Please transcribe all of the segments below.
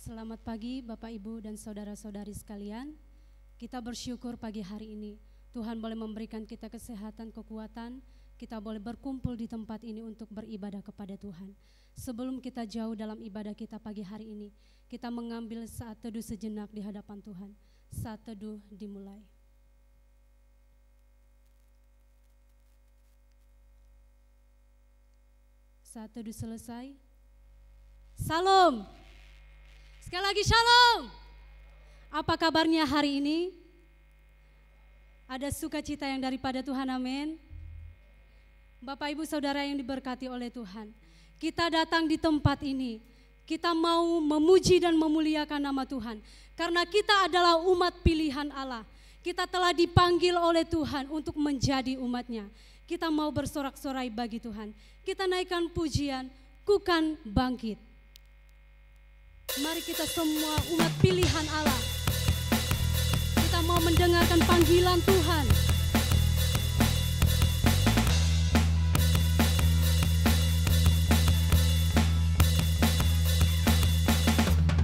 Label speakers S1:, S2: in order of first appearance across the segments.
S1: Selamat pagi Bapak Ibu dan saudara-saudari sekalian. Kita bersyukur pagi hari ini Tuhan boleh memberikan kita kesehatan, kekuatan. Kita boleh berkumpul di tempat ini untuk beribadah kepada Tuhan. Sebelum kita jauh dalam ibadah kita pagi hari ini, kita mengambil saat teduh sejenak di hadapan Tuhan. Saat teduh dimulai. Saat teduh selesai. Salam. Sekali lagi shalom. Apa kabarnya hari ini? Ada sukacita yang daripada Tuhan, amin. Bapak Ibu Saudara yang diberkati oleh Tuhan, kita datang di tempat ini, kita mau memuji dan memuliakan nama Tuhan. Karena kita adalah umat pilihan Allah. Kita telah dipanggil oleh Tuhan untuk menjadi umatnya. Kita mau bersorak-sorai bagi Tuhan. Kita naikkan pujian, Ku kan bangkit. Mari kita semua umat pilihan Allah, kita mau mendengarkan panggilan Tuhan.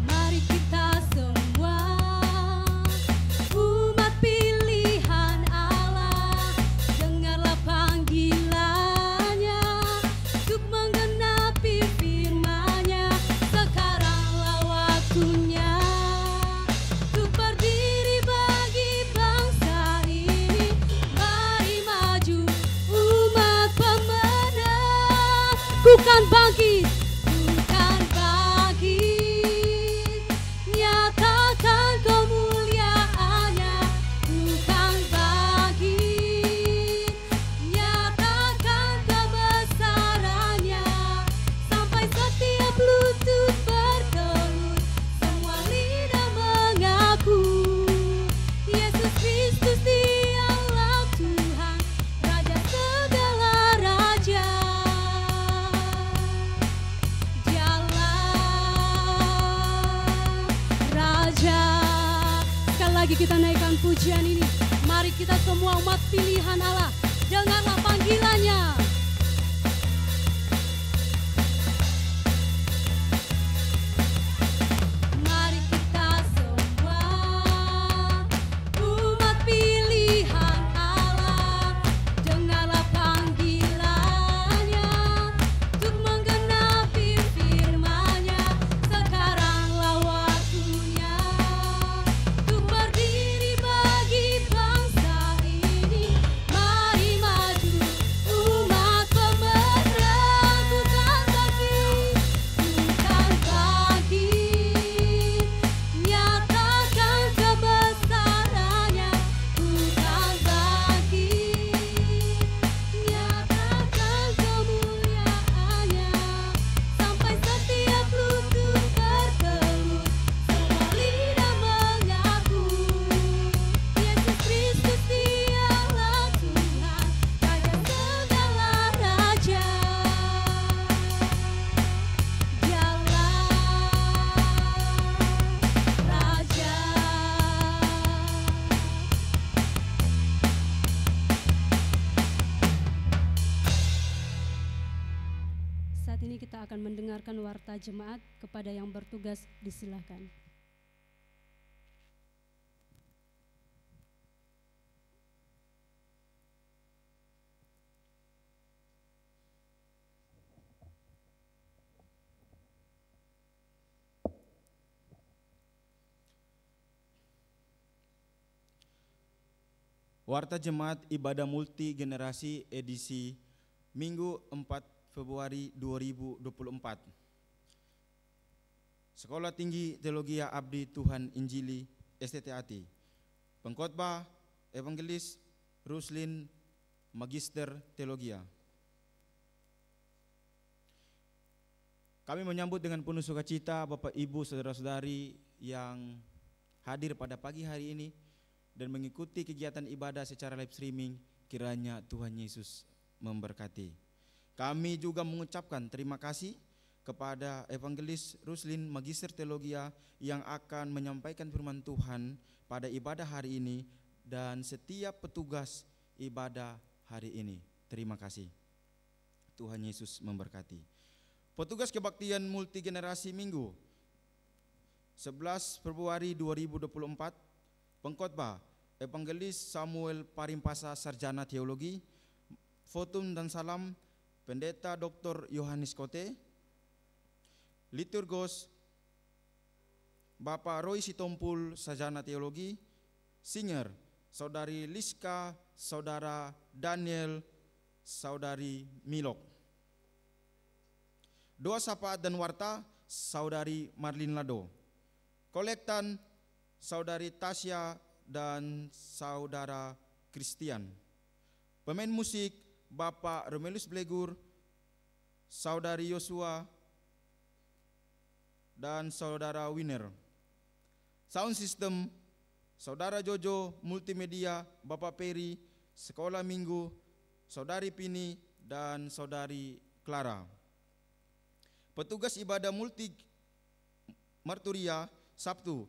S1: Mari kita semua umat pilihan Allah, dengarlah panggilannya untuk menggenapi firman-Nya. Sekaranglah waktunya untuk berdiri bagi bangsa ini. Mari maju umat pemenang. Ku kan bangkit, ku kan bangkit, nyatakan kemuliaan-Nya. Ku kan bangkit, nyatakan kebesaran-Nya, sampai setiap lutut bertelut, semua lidah mengaku Yesus Kristus Dialah Tuhan, Raja segala raja. Dialah Raja. Sekali lagi kita naikkan pujian ini. Mari kita semua umat pilihan Allah, dengarlah panggilannya. Mari kita semua umat pilihan Allah, dengarlah panggilannya untuk menggenapi firman-Nya. Sekaranglah waktunya untuk berdiri bagi bangsa ini. Mari maju umat pemenang. Ku kan bangkit, ku kan bangkit, nyatakan kebesaran-Nya. Ku kan bangkit, nyatakan kemuliaan-Nya, sampai setiap lutut bertelut, semua lidah mengaku Yesus Kristus Dialah Tuhan, Raja segala raja. Dialah Raja. Saat ini kita akan mendengarkan warta jemaat. Kepada yang bertugas disilakan.
S2: Warta Jemaat Ibadah Multi Generasi edisi Minggu 4 Februari 2024. Sekolah Tinggi Teologi Abdi Tuhan Injili STTAT. Pengkhotbah Evangelis Ruslin, Magister Teologia. Kami menyambut dengan penuh sukacita Bapak Ibu saudara-saudari yang hadir pada pagi hari ini dan mengikuti kegiatan ibadah secara live streaming. Kiranya Tuhan Yesus memberkati. Kami juga mengucapkan terima kasih kepada Evangelis Ruslin, Magister Teologia yang akan menyampaikan firman Tuhan pada ibadah hari ini dan setiap petugas ibadah hari ini. Terima kasih. Tuhan Yesus memberkati. Petugas kebaktian multi generasi minggu, 11 Februari 2024, pengkhotbah Evangelis Samuel Parimpasa Sarjana Teologi, Fotum dan Salam Pendeta Dr. Yohanes Kote, Liturgos Bapak Roy Sitompul Sarjana Teologi, Singer Saudari Liska, Saudara Daniel, Saudari Milok. Doa syafaat dan warta Saudari Marlin Lado. Kolektan Saudari Tasya dan Saudara Christian. Pemain musik Bapak Romelus Blegur, Saudari Yosua dan Saudara Winner. Sound system Saudara Jojo, multimedia Bapak Peri, sekolah minggu Saudari Pini dan Saudari Clara. Petugas ibadah multi marturia Sabtu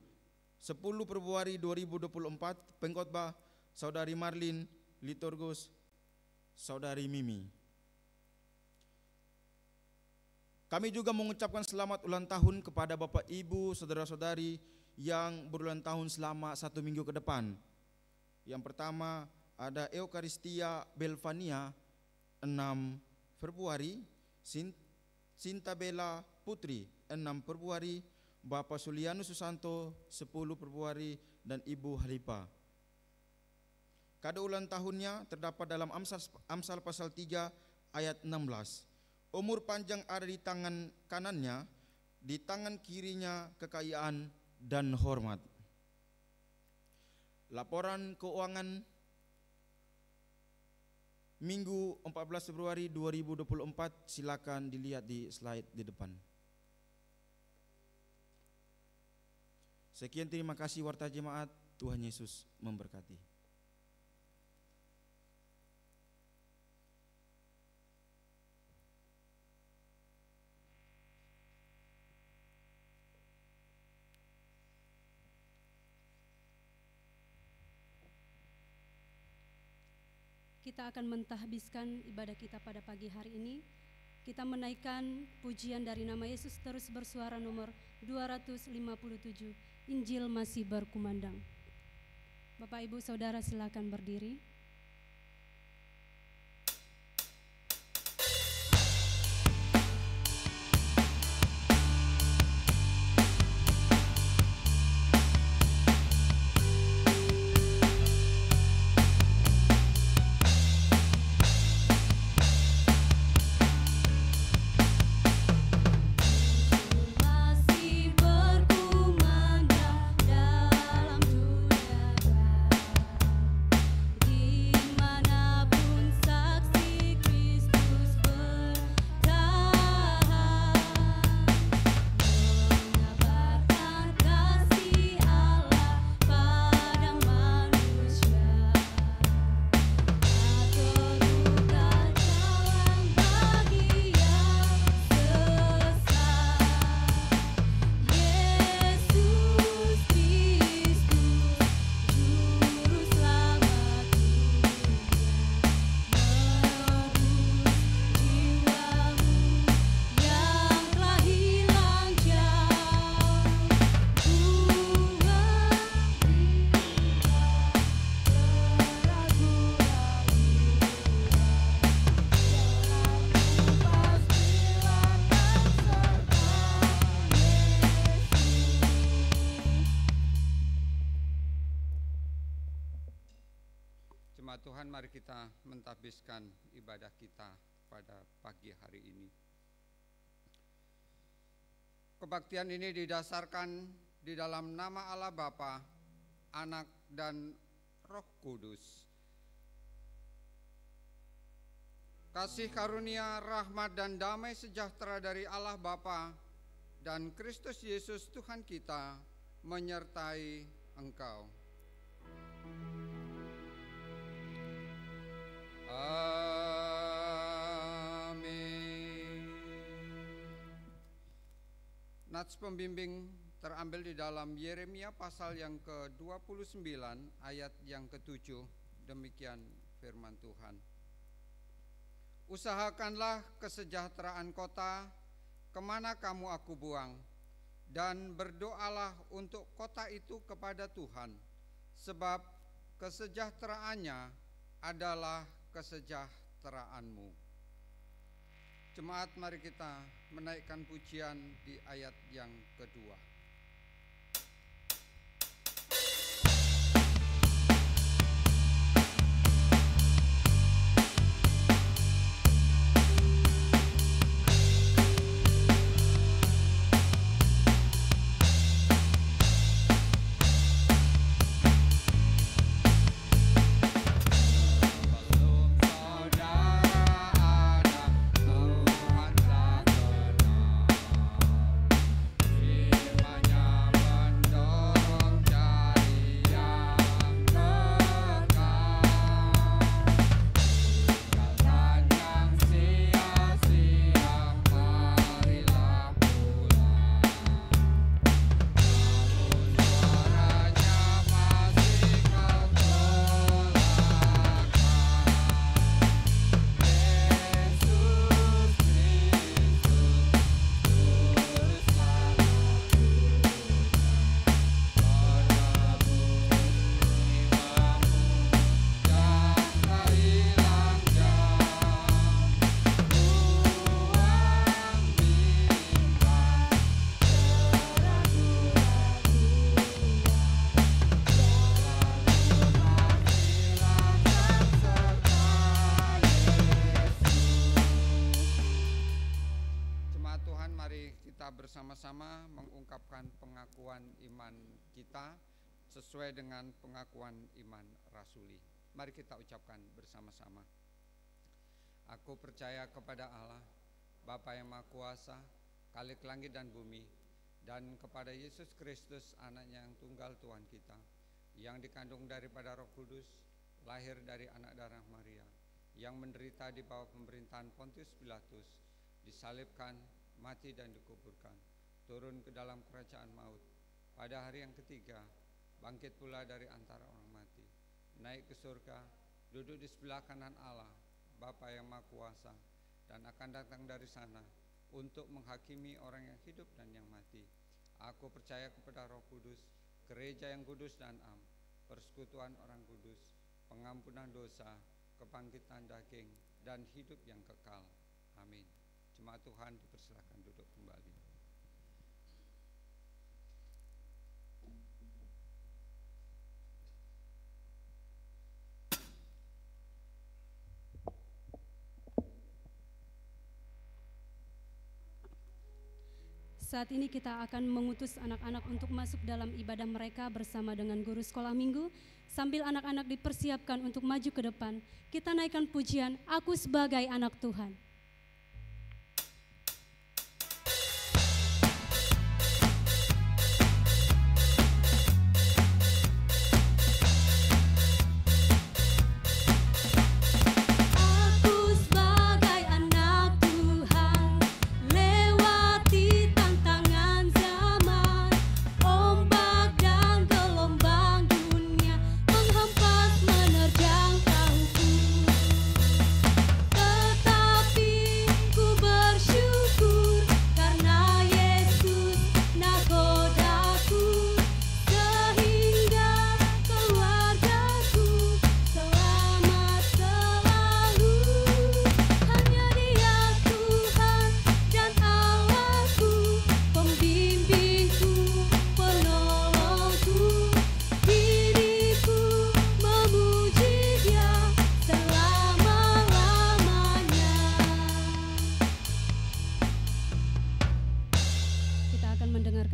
S2: 10 Februari 2024, pengkhotbah Saudari Marlin, liturgus Saudari Mimi. Kami juga mengucapkan selamat ulang tahun kepada Bapak Ibu, saudara-saudari yang berulang tahun selama 1 minggu ke depan. Yang pertama ada Eukaristia Belvania 6 Februari, Sinta Bella Putri 6 Februari, Bapak Sulianus Susanto 10 Februari, dan Ibu Halipa. Kado ulang tahunnya terdapat dalam Amsal pasal 3 ayat 16. Umur panjang ada di tangan kanannya, di tangan kirinya kekayaan dan hormat. Laporan keuangan Minggu 14 Februari 2024, silakan dilihat di slide di depan. Sekian, terima kasih warta jemaat. Tuhan Yesus memberkati.
S1: Kita akan mentahbiskan ibadah kita pada pagi hari ini. Kita menaikkan pujian dari nama Yesus terus bersuara nomor 257, Injil masih berkumandang. Bapak Ibu Saudara silakan berdiri.
S3: Tuhan, mari kita mentahbiskan ibadah kita pada pagi hari ini. Kebaktian ini didasarkan di dalam nama Allah Bapa, Anak, dan Roh Kudus. Kasih karunia, rahmat, dan damai sejahtera dari Allah Bapa dan Kristus Yesus Tuhan kita menyertai engkau. Amin. Nats pembimbing terambil di dalam Yeremia pasal yang ke-29 ayat yang ke-7. Demikian firman Tuhan. Usahakanlah kesejahteraan kota, kemana kamu aku buang. dan berdoalah untuk kota itu kepada Tuhan, sebab kesejahteraannya adalah kesejahteraanmu. Jemaat, mari kita menaikkan pujian di ayat yang kedua. Bersama-sama mengungkapkan pengakuan iman kita sesuai dengan pengakuan iman rasuli. Mari kita ucapkan bersama-sama. Aku percaya kepada Allah, Bapa yang Maha Kuasa, Khalik langit dan bumi, dan kepada Yesus Kristus, Anaknya yang tunggal Tuhan kita, yang dikandung daripada Roh Kudus, lahir dari anak darah Maria, yang menderita di bawah pemerintahan Pontius Pilatus, disalibkan, mati dan dikuburkan, turun ke dalam kerajaan maut, pada hari yang ketiga bangkit pula dari antara orang mati, naik ke surga, duduk di sebelah kanan Allah, Bapa yang Maha Kuasa, dan akan datang dari sana untuk menghakimi orang yang hidup dan yang mati. Aku percaya kepada Roh Kudus, gereja yang kudus dan am, persekutuan orang kudus, pengampunan dosa, kebangkitan daging, dan hidup yang kekal. Amin. Jemaat Tuhan dipersilakan duduk kembali.
S1: Saat ini kita akan mengutus anak-anak untuk masuk dalam ibadah mereka bersama dengan guru sekolah minggu. Sambil anak-anak dipersiapkan untuk maju ke depan, kita naikkan pujian Aku Sebagai Anak Tuhan.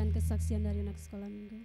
S1: Kesaksian dari anak sekolah minggu.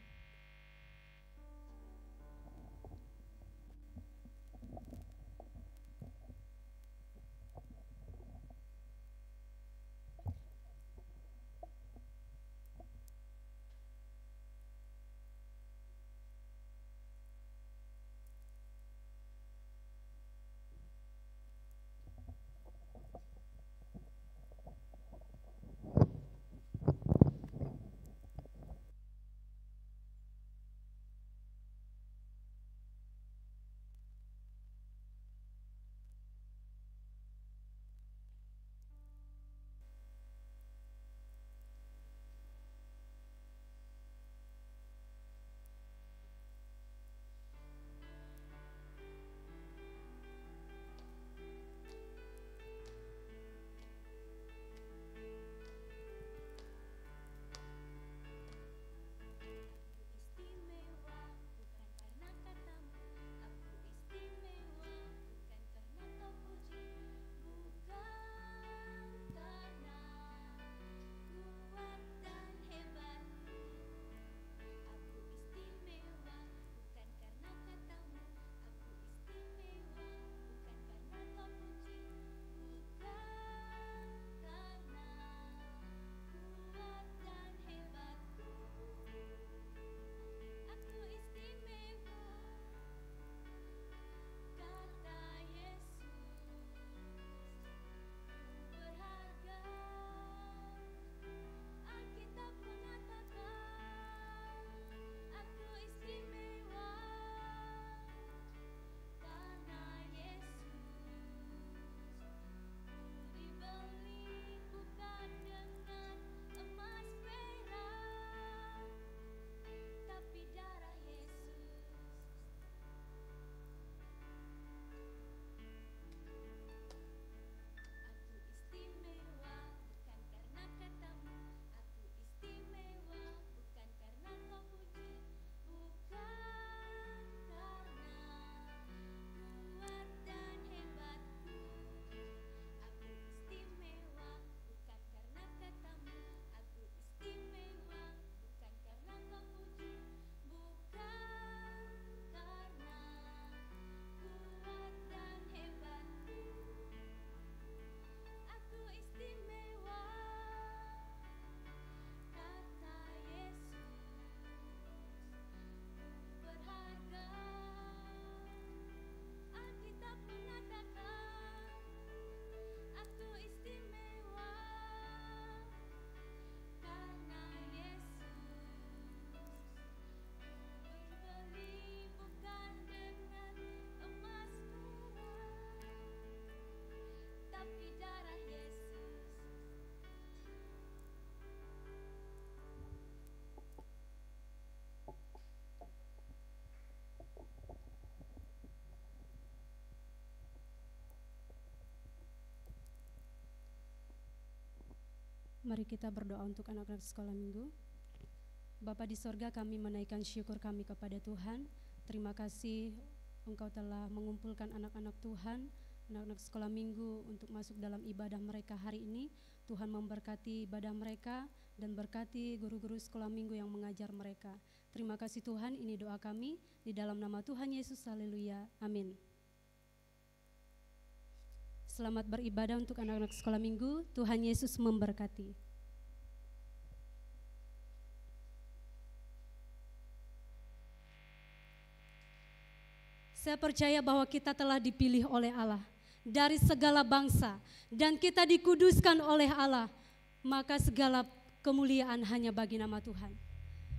S1: Mari kita berdoa untuk anak-anak sekolah minggu. Bapa di sorga, kami menaikkan syukur kami kepada Tuhan. Terima kasih Engkau telah mengumpulkan anak-anak Tuhan, anak-anak sekolah minggu untuk masuk dalam ibadah mereka hari ini. Tuhan memberkati ibadah mereka dan berkati guru-guru sekolah minggu yang mengajar mereka. Terima kasih Tuhan, ini doa kami di dalam nama Tuhan Yesus, haleluya, amin. Selamat beribadah untuk anak-anak sekolah minggu. Tuhan Yesus memberkati. Saya percaya bahwa kita telah dipilih oleh Allah dari segala bangsa dan kita dikuduskan oleh Allah, maka segala kemuliaan hanya bagi nama Tuhan.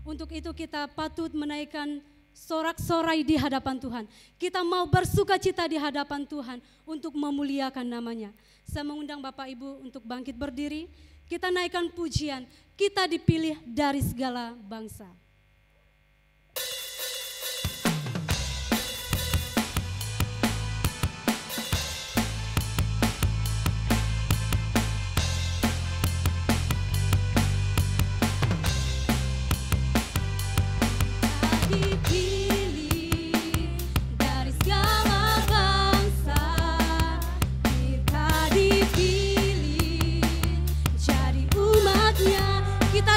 S1: Untuk itu kita patut menaikkan sorak-sorai di hadapan Tuhan. Kita mau bersuka cita di hadapan Tuhan untuk memuliakan namanya. Saya mengundang Bapak Ibu untuk bangkit berdiri. Kita naikkan pujian, kita dipilih dari segala bangsa.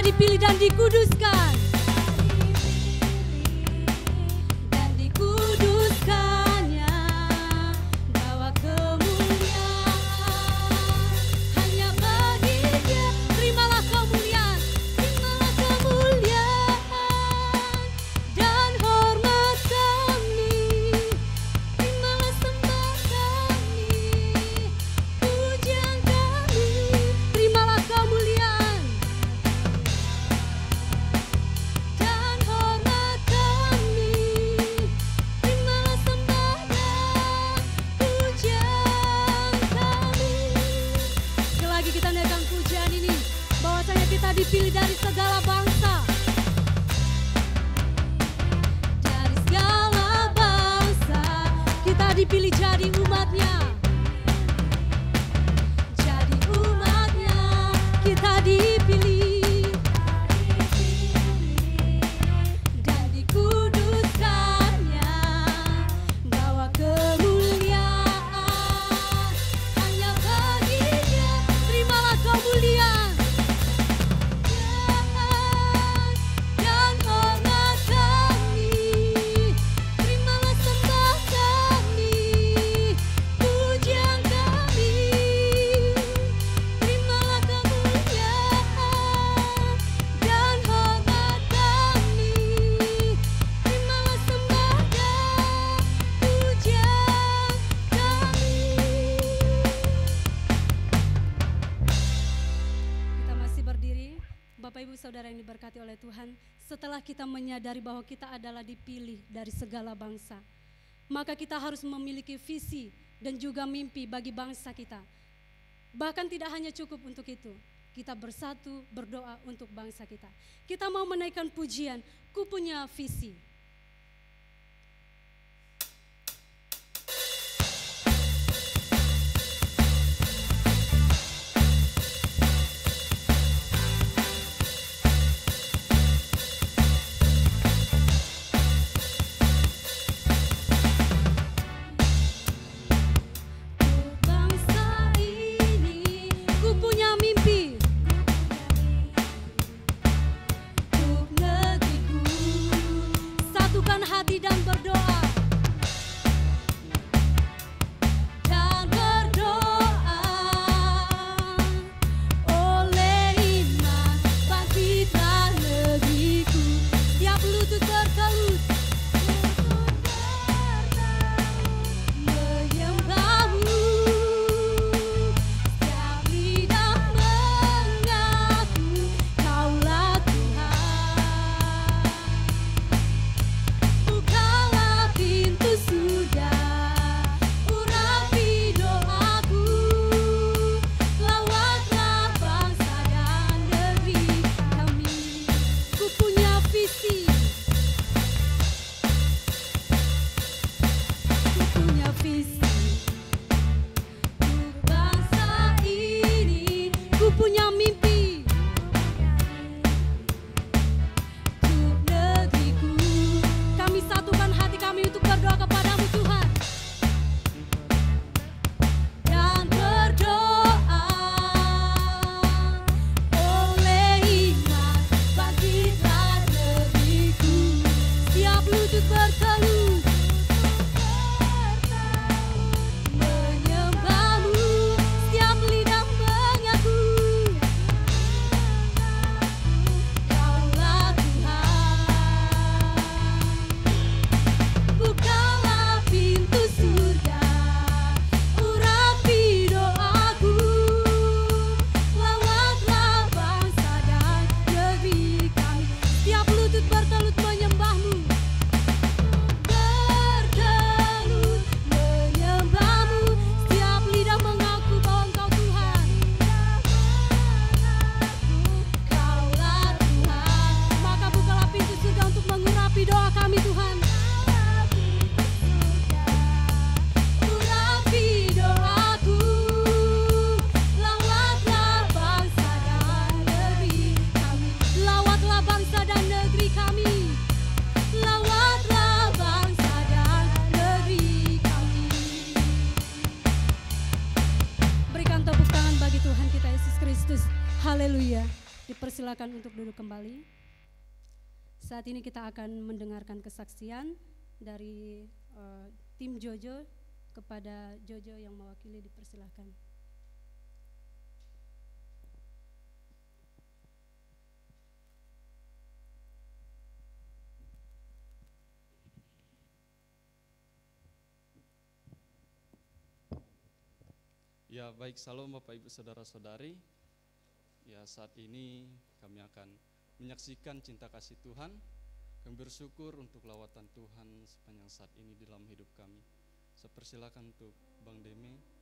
S1: Dipilih dan dikuduskan, dan dikuduskannya, bawa kemuliaan hanya bagi Dia. Terimalah kemuliaan, terimalah kemuliaan dan hormat kami, terimalah sembah kami, pujian kami, terimalah kemuliaan. Kita dipilih dari segala bangsa, dari segala bangsa, kita dipilih jadi umatnya, jadi umatnya, kita dipilih dan dikuduskannya, bawa kemuliaan hanya bagi Dia. Terimalah kemuliaan saudara yang diberkati oleh Tuhan. Setelah kita menyadari bahwa kita adalah dipilih dari segala bangsa, maka kita harus memiliki visi dan juga mimpi bagi bangsa kita. Bahkan tidak hanya cukup untuk itu, kita bersatu berdoa untuk bangsa kita. Kita mau menaikkan pujian, ku punya visi. Haleluya. Dipersilakan untuk duduk kembali. Saat ini kita akan mendengarkan kesaksian dari tim Jojo. Kepada Jojo yang mewakili, dipersilakan.
S4: Ya, baik, salam Bapak Ibu Saudara-saudari. Ya, saat ini kami akan menyaksikan cinta kasih Tuhan. Kami bersyukur untuk lawatan Tuhan sepanjang saat ini di dalam hidup kami. Saya persilakan untuk Bang Deme.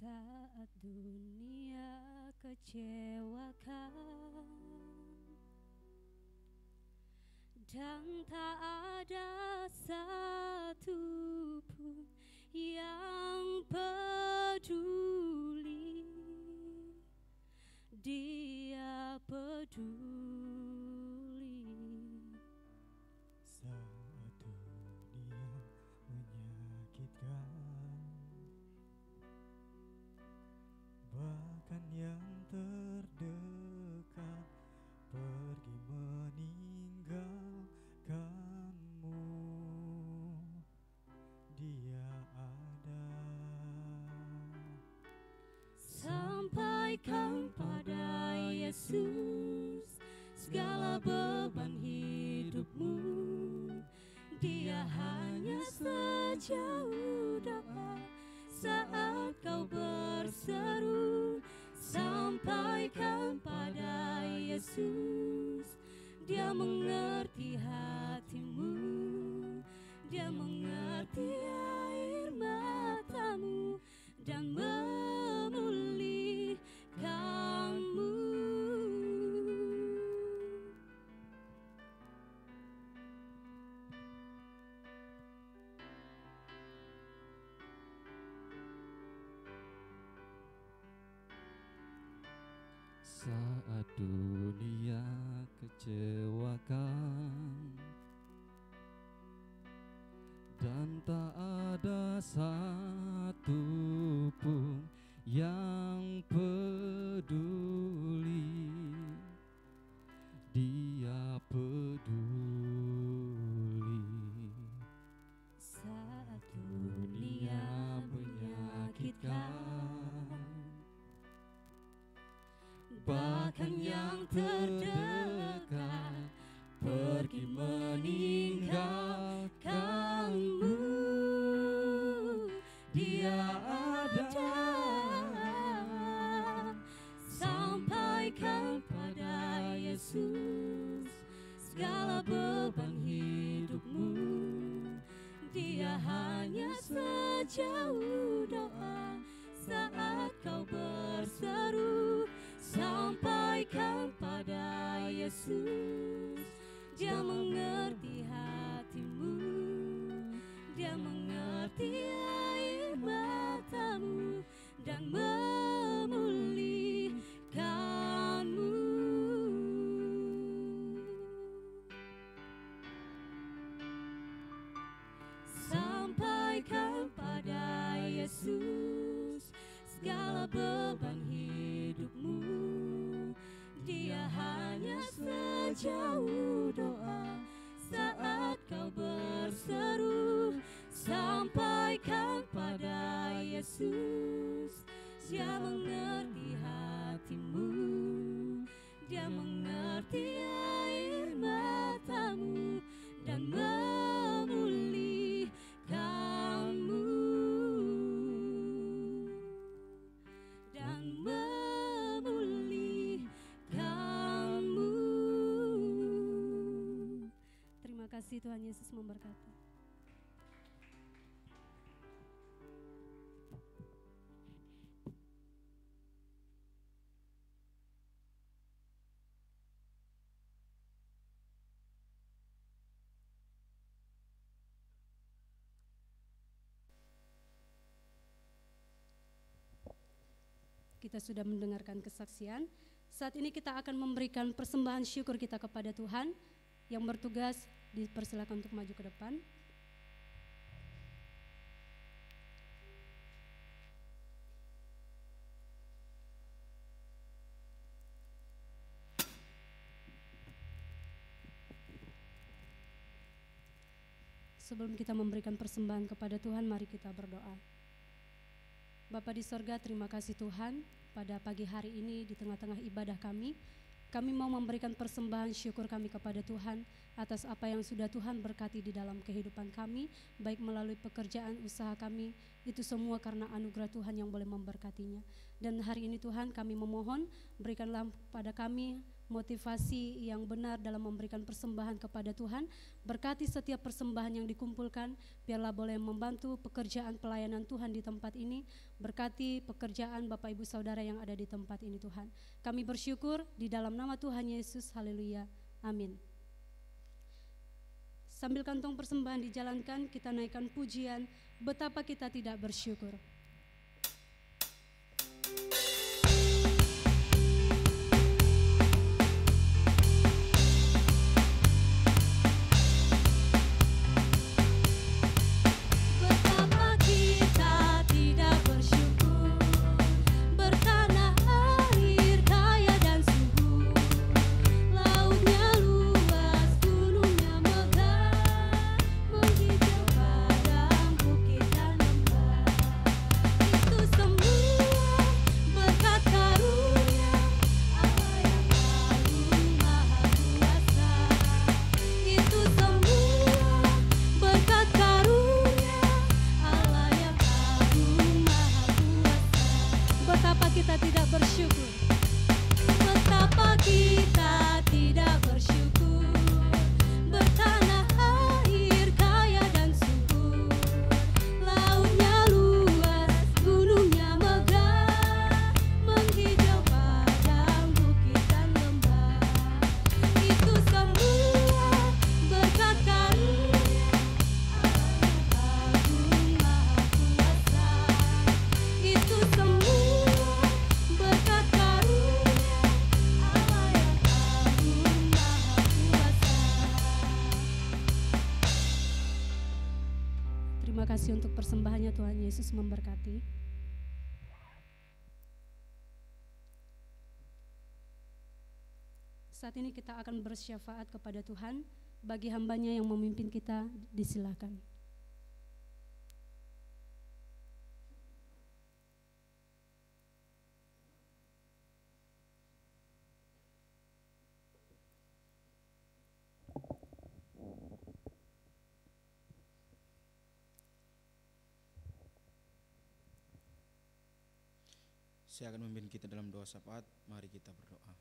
S1: Saat dunia kecewakan dan tak ada satupun yang peduli, Dia peduli.
S5: Saat dunia menyakitkan, bahkan yang terdekat pergi meninggalkanmu, Dia ada.
S1: Sampaikan pada Yesus segala beban hidupmu, Dia hanya sejauh doa. Saat kau berseru, sampaikan pada Yesus. Dia mengerti hatimu, Dia mengerti air matamu dan memulihkanmu.
S4: Saat dunia kecewakan dan tak ada satupun yang peduli, Dia peduli.
S1: Saat dunia menyakitkan, bahkan yang terdekat pergi meninggalkanmu, Dia ada. Sampaikan pada Yesus segala beban hidupmu, Dia hanya sejauh doa. Saat kau berseru, sampaikan pada Yesus. Dia mengerti hatimu, Dia mengerti air matamu dan memulihkanmu. Sampaikan pada Yesus segala beban hidupmu, Dia hanya sejauh doa. Saat kau berseru, sampaikan pada Yesus. Dia mengerti hatimu, Dia mengerti Tuhan Yesus memberkati. Kita sudah mendengarkan kesaksian. Saat ini kita akan memberikan persembahan syukur kita kepada Tuhan. Yang bertugas dipersilakan untuk maju ke depan. Sebelum kita memberikan persembahan kepada Tuhan, mari kita berdoa. Bapa di sorga, terima kasih Tuhan, pada pagi hari ini di tengah-tengah ibadah kami mau memberikan persembahan syukur kami kepada Tuhan atas apa yang sudah Tuhan berkati di dalam kehidupan kami, baik melalui pekerjaan usaha kami, itu semua karena anugerah Tuhan yang boleh memberkatinya. Dan hari ini Tuhan kami memohon, berikanlah pada kami motivasi yang benar dalam memberikan persembahan kepada Tuhan. Berkati setiap persembahan yang dikumpulkan, biarlah boleh membantu pekerjaan pelayanan Tuhan di tempat ini. Berkati pekerjaan Bapak Ibu Saudara yang ada di tempat ini Tuhan. Kami bersyukur di dalam nama Tuhan Yesus, haleluya, amin. Sambil kantong persembahan dijalankan, kita naikkan pujian, betapa kita tidak bersyukur. Untuk persembahannya Tuhan Yesus memberkati. Saat ini kita akan bersyafaat kepada Tuhan. Bagi hambanya yang memimpin kita, disilakan.
S2: Saya akan memimpin kita dalam doa syafaat. Mari kita berdoa.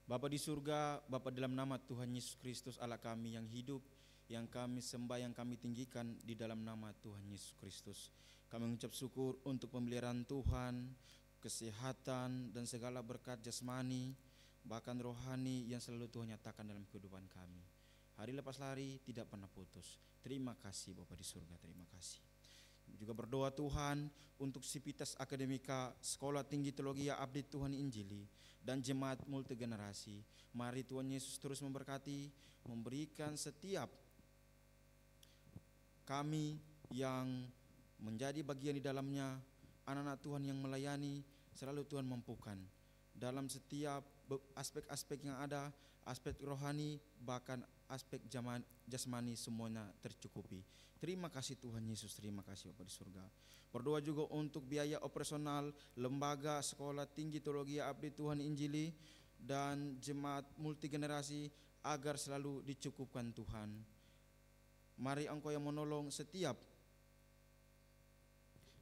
S2: Bapa di surga, Bapa dalam nama Tuhan Yesus Kristus Allah kami yang hidup, yang kami sembah, yang kami tinggikan di dalam nama Tuhan Yesus Kristus. Kami mengucap syukur untuk pemeliharaan Tuhan, kesehatan dan segala berkat jasmani, bahkan rohani yang selalu Tuhan nyatakan dalam kehidupan kami. Hari lepas hari tidak pernah putus. Terima kasih Bapa di surga, terima kasih. Juga berdoa Tuhan untuk Sivitas Akademika, Sekolah Tinggi Teologi Abdi Tuhan Injili, dan jemaat multigenerasi. Mari Tuhan Yesus terus memberkati, memberikan setiap kami yang menjadi bagian di dalamnya, anak-anak Tuhan yang melayani, selalu Tuhan mampukan dalam setiap aspek-aspek yang ada, aspek rohani, bahkan aspek jasmani semuanya tercukupi. Terima kasih Tuhan Yesus, terima kasih Bapa di surga. Berdoa juga untuk biaya operasional Lembaga Sekolah Tinggi Teologi Abdi Tuhan Injili dan jemaat multigenerasi agar selalu dicukupkan Tuhan. Mari Engkau yang menolong setiap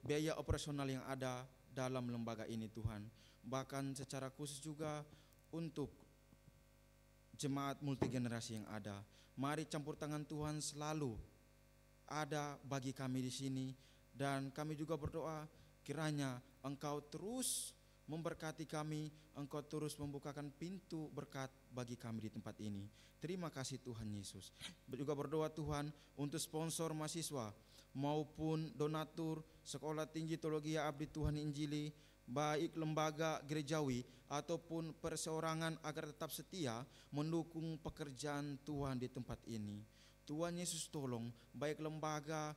S2: biaya operasional yang ada dalam lembaga ini Tuhan. Bahkan secara khusus juga untuk jemaat multigenerasi yang ada. Mari campur tangan Tuhan selalu ada bagi kami di sini, dan kami juga berdoa kiranya Engkau terus memberkati kami, Engkau terus membukakan pintu berkat bagi kami di tempat ini. Terima kasih Tuhan Yesus. Juga berdoa Tuhan untuk sponsor mahasiswa maupun donatur Sekolah Tinggi Teologi Abdi Tuhan Injili, baik lembaga gerejawi ataupun perseorangan, agar tetap setia mendukung pekerjaan Tuhan di tempat ini. Tuhan Yesus tolong baik lembaga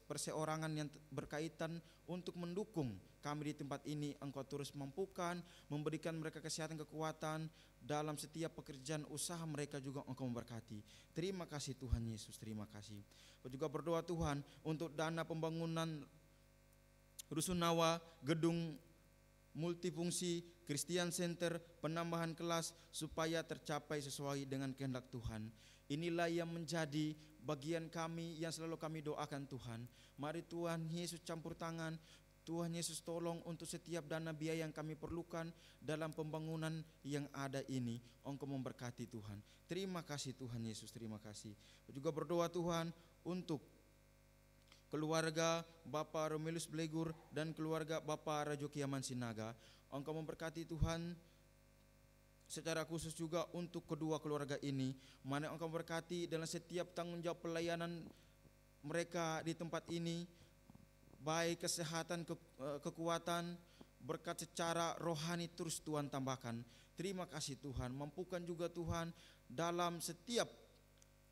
S2: perseorangan yang berkaitan untuk mendukung kami di tempat ini, Engkau terus mampukan, memberikan mereka kesehatan, kekuatan dalam setiap pekerjaan usaha mereka, juga Engkau memberkati. Terima kasih Tuhan Yesus, terima kasih. Aku juga berdoa Tuhan untuk dana pembangunan Rusunawa, gedung multifungsi, Christian Center, penambahan kelas supaya tercapai sesuai dengan kehendak Tuhan. Inilah yang menjadi bagian kami yang selalu kami doakan Tuhan. Mari Tuhan Yesus campur tangan, Tuhan Yesus tolong untuk setiap dana biaya yang kami perlukan dalam pembangunan yang ada ini. Engkau memberkati Tuhan. Terima kasih Tuhan Yesus, terima kasih. Juga berdoa Tuhan untuk keluarga Bapak Romulus Blegur dan keluarga Bapak Rajo Kiaman Sinaga. Engkau memberkati Tuhan, secara khusus juga untuk kedua keluarga ini. Mana Engkau memberkati dalam setiap tanggung jawab pelayanan mereka di tempat ini, baik kesehatan, kekuatan, berkat secara rohani terus Tuhan tambahkan. Terima kasih Tuhan, mampukan juga Tuhan dalam setiap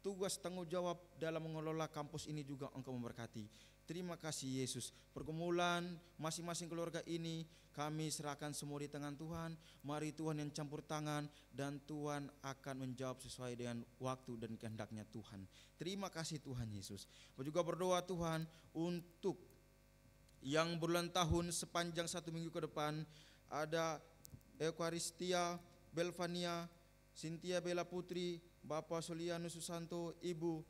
S2: tugas tanggung jawab dalam mengelola kampus ini, juga Engkau memberkati. Terima kasih Yesus. Pergumulan masing-masing keluarga ini kami serahkan semua di tangan Tuhan. Mari Tuhan yang campur tangan, dan Tuhan akan menjawab sesuai dengan waktu dan kehendaknya Tuhan. Terima kasih Tuhan Yesus. Saya juga berdoa Tuhan untuk yang berulang tahun sepanjang 1 minggu ke depan. Ada Eucharistia Belvania, Cynthia Bella Putri, Bapak Solianus Susanto, Ibu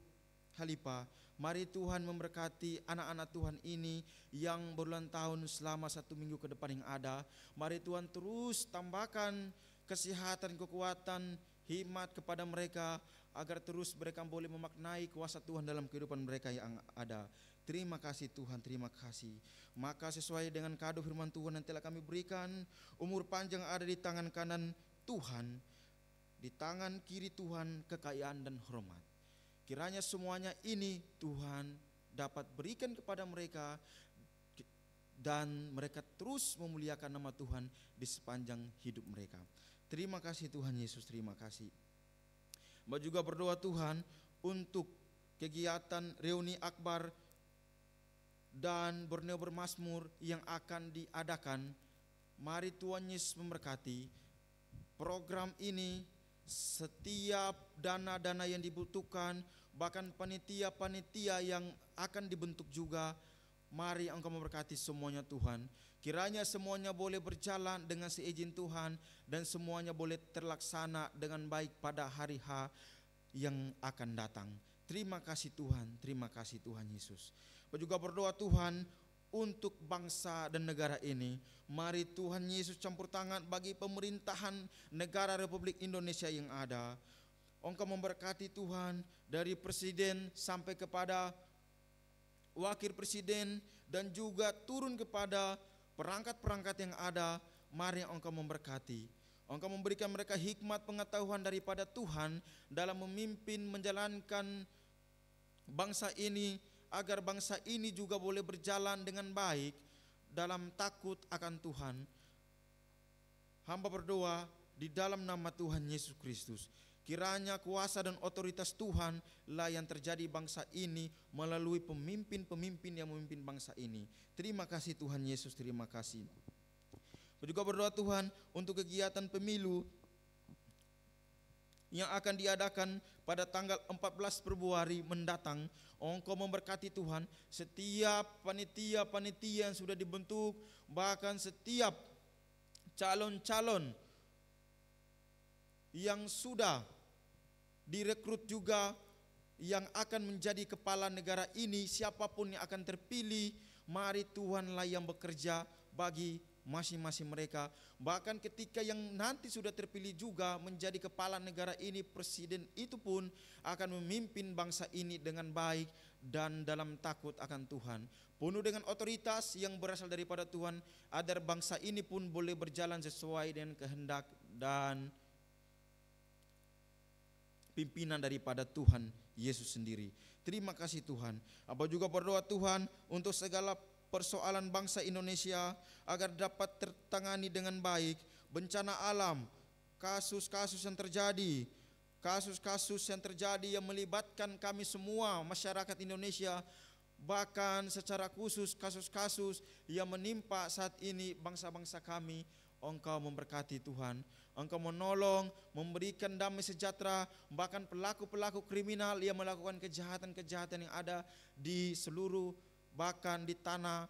S2: Halipa. Mari Tuhan memberkati anak-anak Tuhan ini yang berulang tahun selama 1 minggu ke depan yang ada. Mari Tuhan terus tambahkan kesehatan, kekuatan, hikmat kepada mereka, agar terus mereka boleh memaknai kuasa Tuhan dalam kehidupan mereka yang ada. Terima kasih Tuhan, terima kasih. Maka sesuai dengan kado firman Tuhan yang telah kami berikan, umur panjang ada di tangan kanan Tuhan, di tangan kiri Tuhan kekayaan dan hormat. Kiranya semuanya ini Tuhan dapat berikan kepada mereka, dan mereka terus memuliakan nama Tuhan di sepanjang hidup mereka. Terima kasih Tuhan Yesus, terima kasih. Mbak juga berdoa Tuhan untuk kegiatan reuni akbar dan Borneo Bermazmur yang akan diadakan. Mari Tuhan Yesus memberkati program ini. Setiap dana-dana yang dibutuhkan, bahkan panitia-panitia yang akan dibentuk juga, mari Engkau memberkati semuanya Tuhan. Kiranya semuanya boleh berjalan dengan seizin Tuhan, dan semuanya boleh terlaksana dengan baik pada hari H yang akan datang. Terima kasih Tuhan, terima kasih Tuhan Yesus. Saya juga berdoa Tuhan untuk bangsa dan negara ini. Mari Tuhan Yesus campur tangan bagi pemerintahan negara Republik Indonesia yang ada. Engkau memberkati Tuhan, dari presiden sampai kepada wakil presiden, dan juga turun kepada perangkat-perangkat yang ada. Mari Engkau memberkati. Engkau memberikan mereka hikmat pengetahuan daripada Tuhan dalam memimpin, menjalankan bangsa ini, agar bangsa ini juga boleh berjalan dengan baik dalam takut akan Tuhan. Hamba berdoa di dalam nama Tuhan Yesus Kristus. Kiranya kuasa dan otoritas Tuhan lah yang terjadi bangsa ini melalui pemimpin-pemimpin yang memimpin bangsa ini. Terima kasih Tuhan Yesus, terima kasih. Saya juga berdoa Tuhan untuk kegiatan pemilu yang akan diadakan pada tanggal 14 Februari mendatang. Engkau memberkati Tuhan setiap panitia-panitia yang sudah dibentuk, bahkan setiap calon-calon yang sudah direkrut juga, yang akan menjadi kepala negara ini, siapapun yang akan terpilih. Mari Tuhanlah yang bekerja bagi masing-masing mereka. Bahkan ketika yang nanti sudah terpilih juga menjadi kepala negara ini, presiden itu pun akan memimpin bangsa ini dengan baik dan dalam takut akan Tuhan, penuh dengan otoritas yang berasal daripada Tuhan, agar bangsa ini pun boleh berjalan sesuai dengan kehendak dan pimpinan daripada Tuhan Yesus sendiri. Terima kasih Tuhan. Abah juga berdoa Tuhan untuk segala persoalan bangsa Indonesia agar dapat tertangani dengan baik. Bencana alam, kasus-kasus yang terjadi yang melibatkan kami semua masyarakat Indonesia, bahkan secara khusus kasus-kasus yang menimpa saat ini bangsa-bangsa kami. Engkau memberkati Tuhan, Engkau menolong, memberikan damai sejahtera, bahkan pelaku-pelaku kriminal yang melakukan kejahatan-kejahatan yang ada di seluruh, bahkan di tanah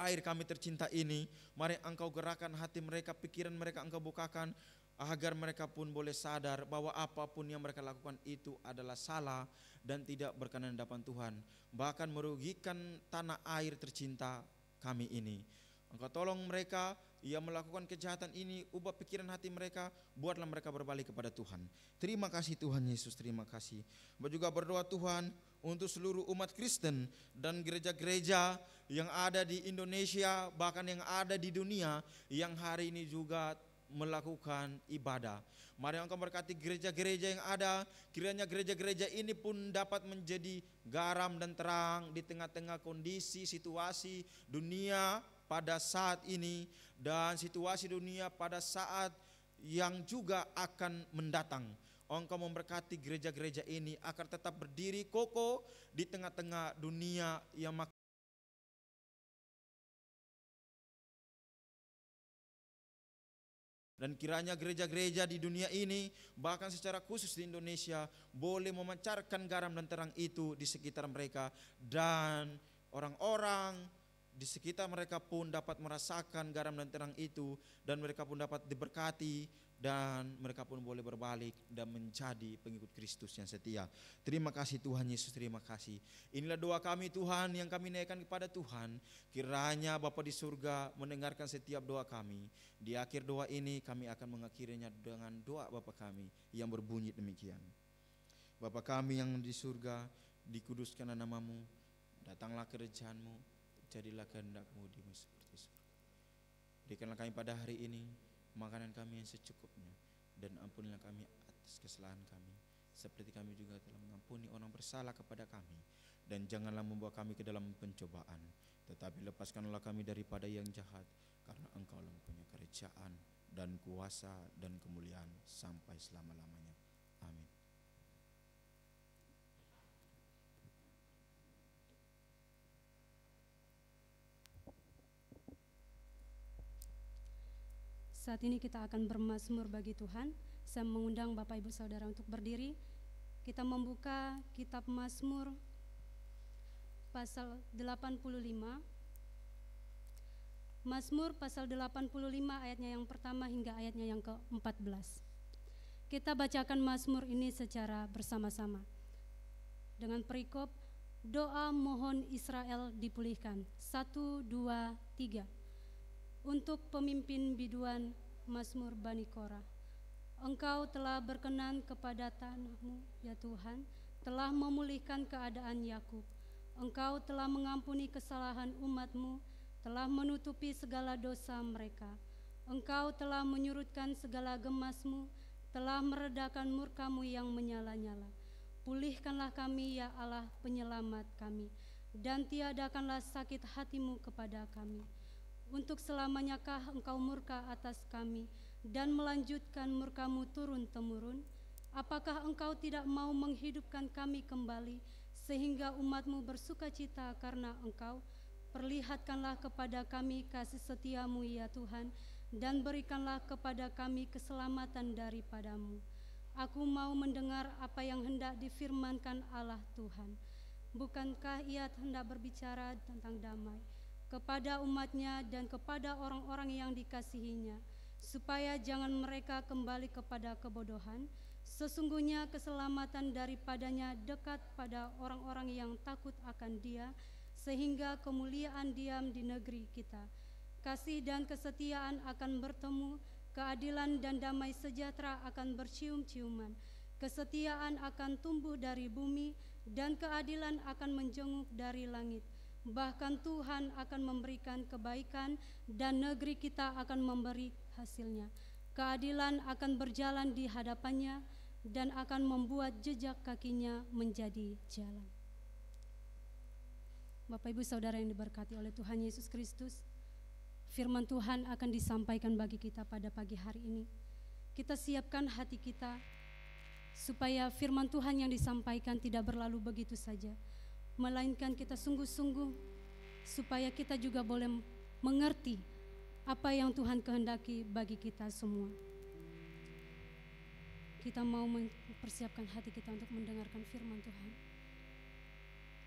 S2: air kami tercinta ini. Mari Engkau gerakkan hati mereka, pikiran mereka Engkau bukakan, agar mereka pun boleh sadar bahwa apapun yang mereka lakukan itu adalah salah dan tidak berkenan di hadapan Tuhan, bahkan merugikan tanah air tercinta kami ini. Engkau tolong mereka yang melakukan kejahatan ini, ubah pikiran hati mereka, buatlah mereka berbalik kepada Tuhan. Terima kasih Tuhan Yesus, terima kasih. Saya juga berdoa Tuhan untuk seluruh umat Kristen dan gereja-gereja yang ada di Indonesia, bahkan yang ada di dunia, yang hari ini juga melakukan ibadah. Mari Engkau berkati gereja-gereja yang ada, kiranya gereja-gereja ini pun dapat menjadi garam dan terang di tengah-tengah kondisi situasi dunia pada saat ini dan situasi dunia pada saat yang juga akan mendatang. Engkau memberkati gereja-gereja ini agar tetap berdiri kokoh di tengah-tengah dunia yang dan kiranya gereja-gereja di dunia ini, bahkan secara khusus di Indonesia, boleh memancarkan garam dan terang itu di sekitar mereka, dan orang-orang di sekitar mereka pun dapat merasakan garam dan terang itu, dan mereka pun dapat diberkati, dan mereka pun boleh berbalik dan menjadi pengikut Kristus yang setia. Terima kasih Tuhan Yesus, terima kasih. Inilah doa kami Tuhan yang kami naikkan kepada Tuhan. Kiranya Bapa di surga mendengarkan setiap doa kami. Di akhir doa ini kami akan mengakhirinya dengan doa Bapa kami yang berbunyi demikian. Bapa kami yang di surga, dikuduskanlah namamu, datanglah kerajaan-Mu, jadilah kehendak-Mu di bumi seperti surga. Berikanlah kami pada hari ini makanan kami yang secukupnya, dan ampunilah kami atas kesalahan kami, seperti kami juga telah mengampuni orang bersalah kepada kami. Dan janganlah membawa kami ke dalam pencobaan, tetapi lepaskanlah kami daripada yang jahat, karena Engkau-lah mempunyai kerajaan dan kuasa dan kemuliaan sampai selama-lamanya. Amin.
S1: Saat ini kita akan bermazmur bagi Tuhan. Saya mengundang Bapak Ibu Saudara untuk berdiri. Kita membuka kitab Mazmur pasal 85. Mazmur pasal 85 ayatnya yang pertama hingga ayatnya yang ke-14. Kita bacakan Mazmur ini secara bersama-sama dengan perikop doa mohon Israel dipulihkan. 1, 2, 3. Untuk pemimpin biduan Mazmur Bani Korah. Engkau telah berkenan kepada tanah-Mu, ya Tuhan, telah memulihkan keadaan Yakub. Engkau telah mengampuni kesalahan umat-Mu, telah menutupi segala dosa mereka. Engkau telah menyurutkan segala gemas-Mu, telah meredakan murka-Mu yang menyala-nyala. Pulihkanlah kami, ya Allah penyelamat kami, dan tiadakanlah sakit hati-Mu kepada kami. Untuk selamanyakah Engkau murka atas kami dan melanjutkan murka-Mu turun-temurun? Apakah Engkau tidak mau menghidupkan kami kembali sehingga umat-Mu bersukacita karena Engkau? Perlihatkanlah kepada kami kasih setia-Mu ya Tuhan, dan berikanlah kepada kami keselamatan daripada-Mu. Aku mau mendengar apa yang hendak difirmankan Allah Tuhan. Bukankah Ia hendak berbicara tentang damai kepada umat-Nya dan kepada orang-orang yang dikasihi-Nya, supaya jangan mereka kembali kepada kebodohan. Sesungguhnya keselamatan daripadanya dekat pada orang-orang yang takut akan Dia, sehingga kemuliaan diam di negeri kita. kasih dan kesetiaan akan bertemu, keadilan dan damai sejahtera akan bercium-ciuman. Kesetiaan akan tumbuh dari bumi dan keadilan akan menjenguk dari langit. Bahkan Tuhan akan memberikan kebaikan dan negeri kita akan memberi hasilnya. Keadilan akan berjalan di hadapannya dan akan membuat jejak kakinya menjadi jalan. Bapak Ibu Saudara yang diberkati oleh Tuhan Yesus Kristus, firman Tuhan akan disampaikan bagi kita pada pagi hari ini. Kita siapkan hati kita supaya firman Tuhan yang disampaikan tidak berlalu begitu saja, melainkan kita sungguh-sungguh supaya kita juga boleh mengerti apa yang Tuhan kehendaki bagi kita semua. Kita mau mempersiapkan hati kita untuk mendengarkan firman Tuhan.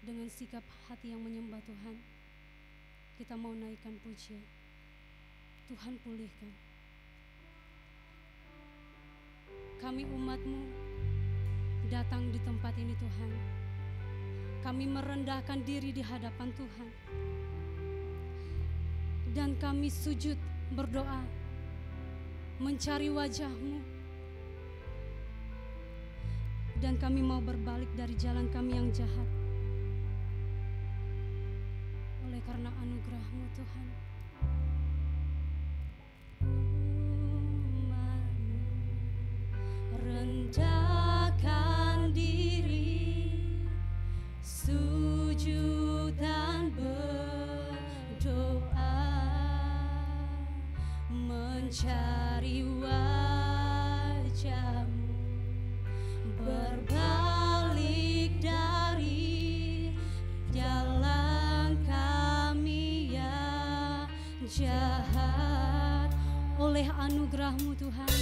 S1: Dengan sikap hati yang menyembah Tuhan, kita mau naikkan pujian. Tuhan pulihkan. Kami umat-Mu datang di tempat ini Tuhan. Kami merendahkan diri di hadapan Tuhan. Dan kami sujud berdoa, mencari wajah-Mu. Dan kami mau berbalik dari jalan kami yang jahat. Oleh karena anugerah-Mu Tuhan. Rendahkan diri, sujud dan berdoa, mencari wajah-Mu, berbalik dari jalan kami yang jahat. Oleh anugerah-Mu Tuhan,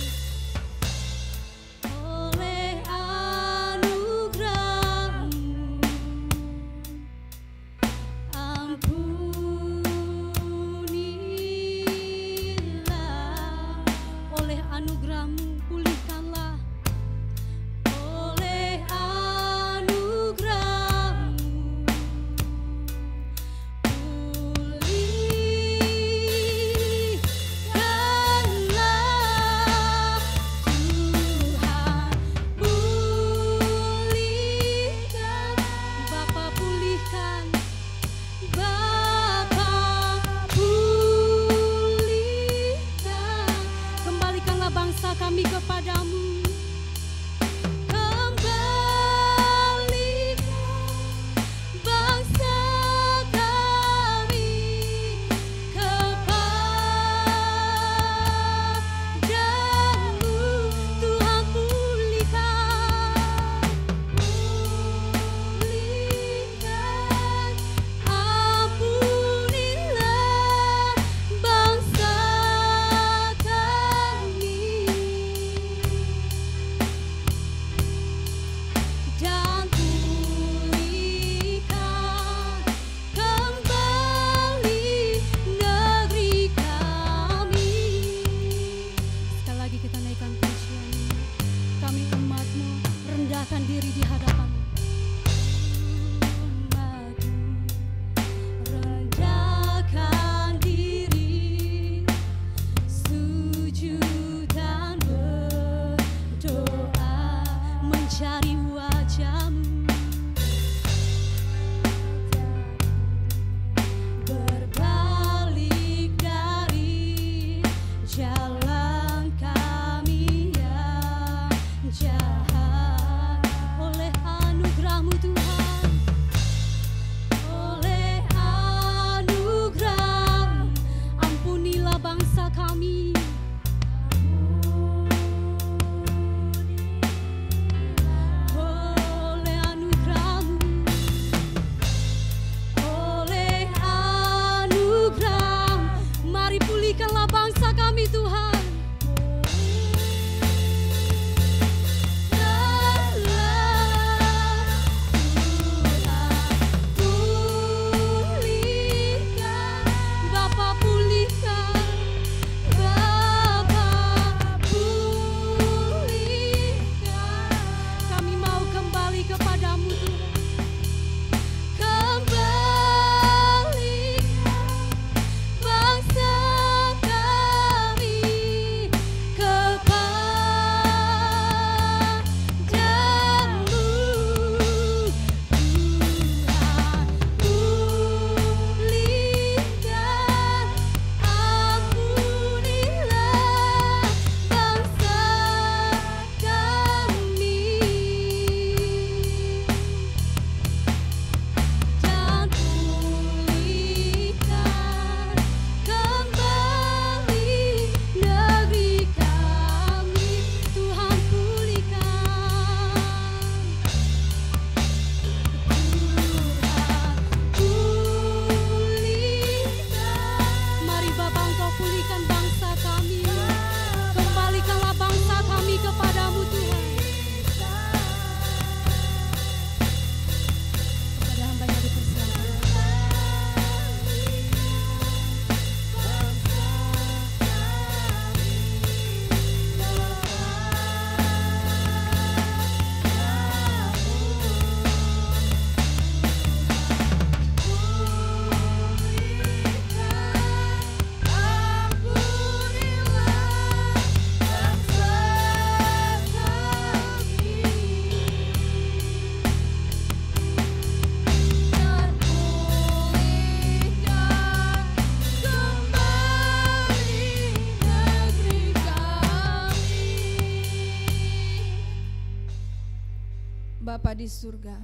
S6: Bapa di surga,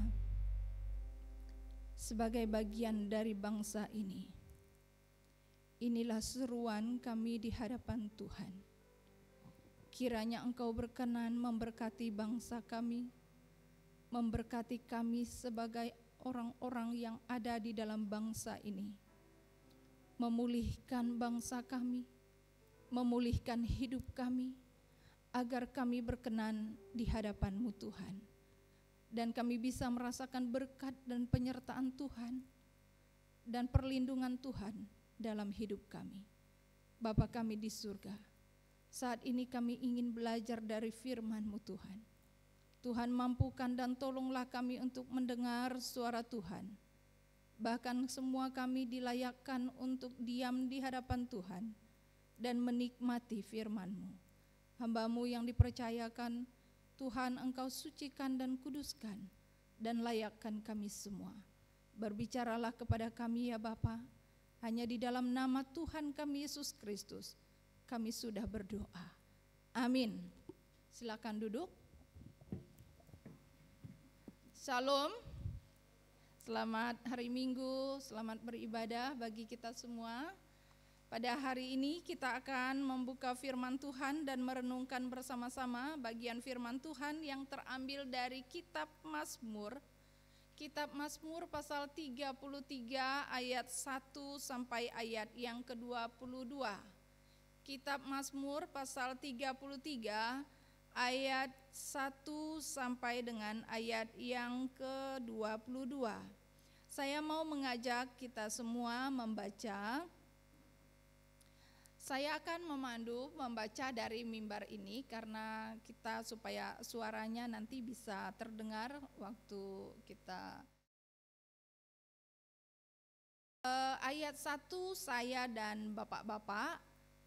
S6: sebagai bagian dari bangsa ini, inilah seruan kami di hadapan Tuhan. Kiranya Engkau berkenan memberkati bangsa kami, memberkati kami sebagai orang-orang yang ada di dalam bangsa ini, memulihkan bangsa kami, memulihkan hidup kami, agar kami berkenan di hadapan-Mu Tuhan. Dan kami bisa merasakan berkat dan penyertaan Tuhan dan perlindungan Tuhan dalam hidup kami. Bapa kami di surga, saat ini kami ingin belajar dari firman-Mu Tuhan. Tuhan, mampukan dan tolonglah kami untuk mendengar suara Tuhan. Bahkan semua kami dilayakkan untuk diam di hadapan Tuhan dan menikmati firman-Mu. Hamba-Mu yang dipercayakan, Tuhan, Engkau sucikan dan kuduskan dan layakkan kami semua. Berbicaralah kepada kami ya Bapa, hanya di dalam nama Tuhan kami Yesus Kristus kami sudah berdoa. Amin. Silakan duduk. Shalom. Selamat hari Minggu, selamat beribadah bagi kita semua. Pada hari ini kita akan membuka firman Tuhan dan merenungkan bersama-sama bagian firman Tuhan yang terambil dari kitab Mazmur. Kitab Mazmur pasal 33 ayat 1 sampai ayat yang ke-22. Kitab Mazmur pasal 33 ayat 1 sampai dengan ayat yang ke-22. Saya mau mengajak kita semua membaca. Saya akan membaca dari mimbar ini karena kita supaya suaranya nanti bisa terdengar waktu kita. Ayat 1 saya dan bapak-bapak,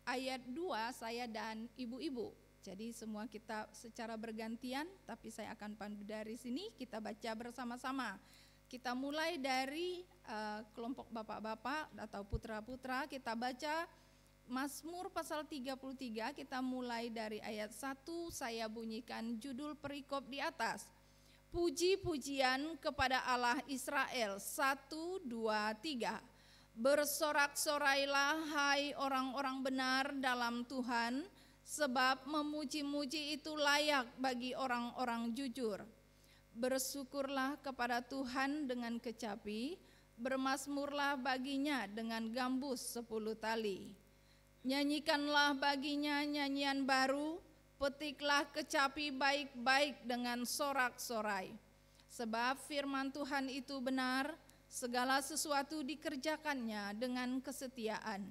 S6: ayat 2 saya dan ibu-ibu. Jadi semua kita secara bergantian, tapi saya akan pandu dari sini, kita baca bersama-sama. Kita mulai dari kelompok bapak-bapak atau putra-putra, kita baca Mazmur pasal 33, kita mulai dari ayat 1, saya bunyikan judul perikop di atas. Puji-pujian kepada Allah Israel, 1, 2, 3. Bersorak-sorailah hai orang-orang benar dalam Tuhan, sebab memuji-muji itu layak bagi orang-orang jujur. Bersyukurlah kepada Tuhan dengan kecapi, bermazmurlah baginya dengan gambus 10 tali. Nyanyikanlah baginya nyanyian baru, petiklah kecapi baik-baik dengan sorak-sorai. Sebab firman Tuhan itu benar, segala sesuatu dikerjakannya dengan kesetiaan.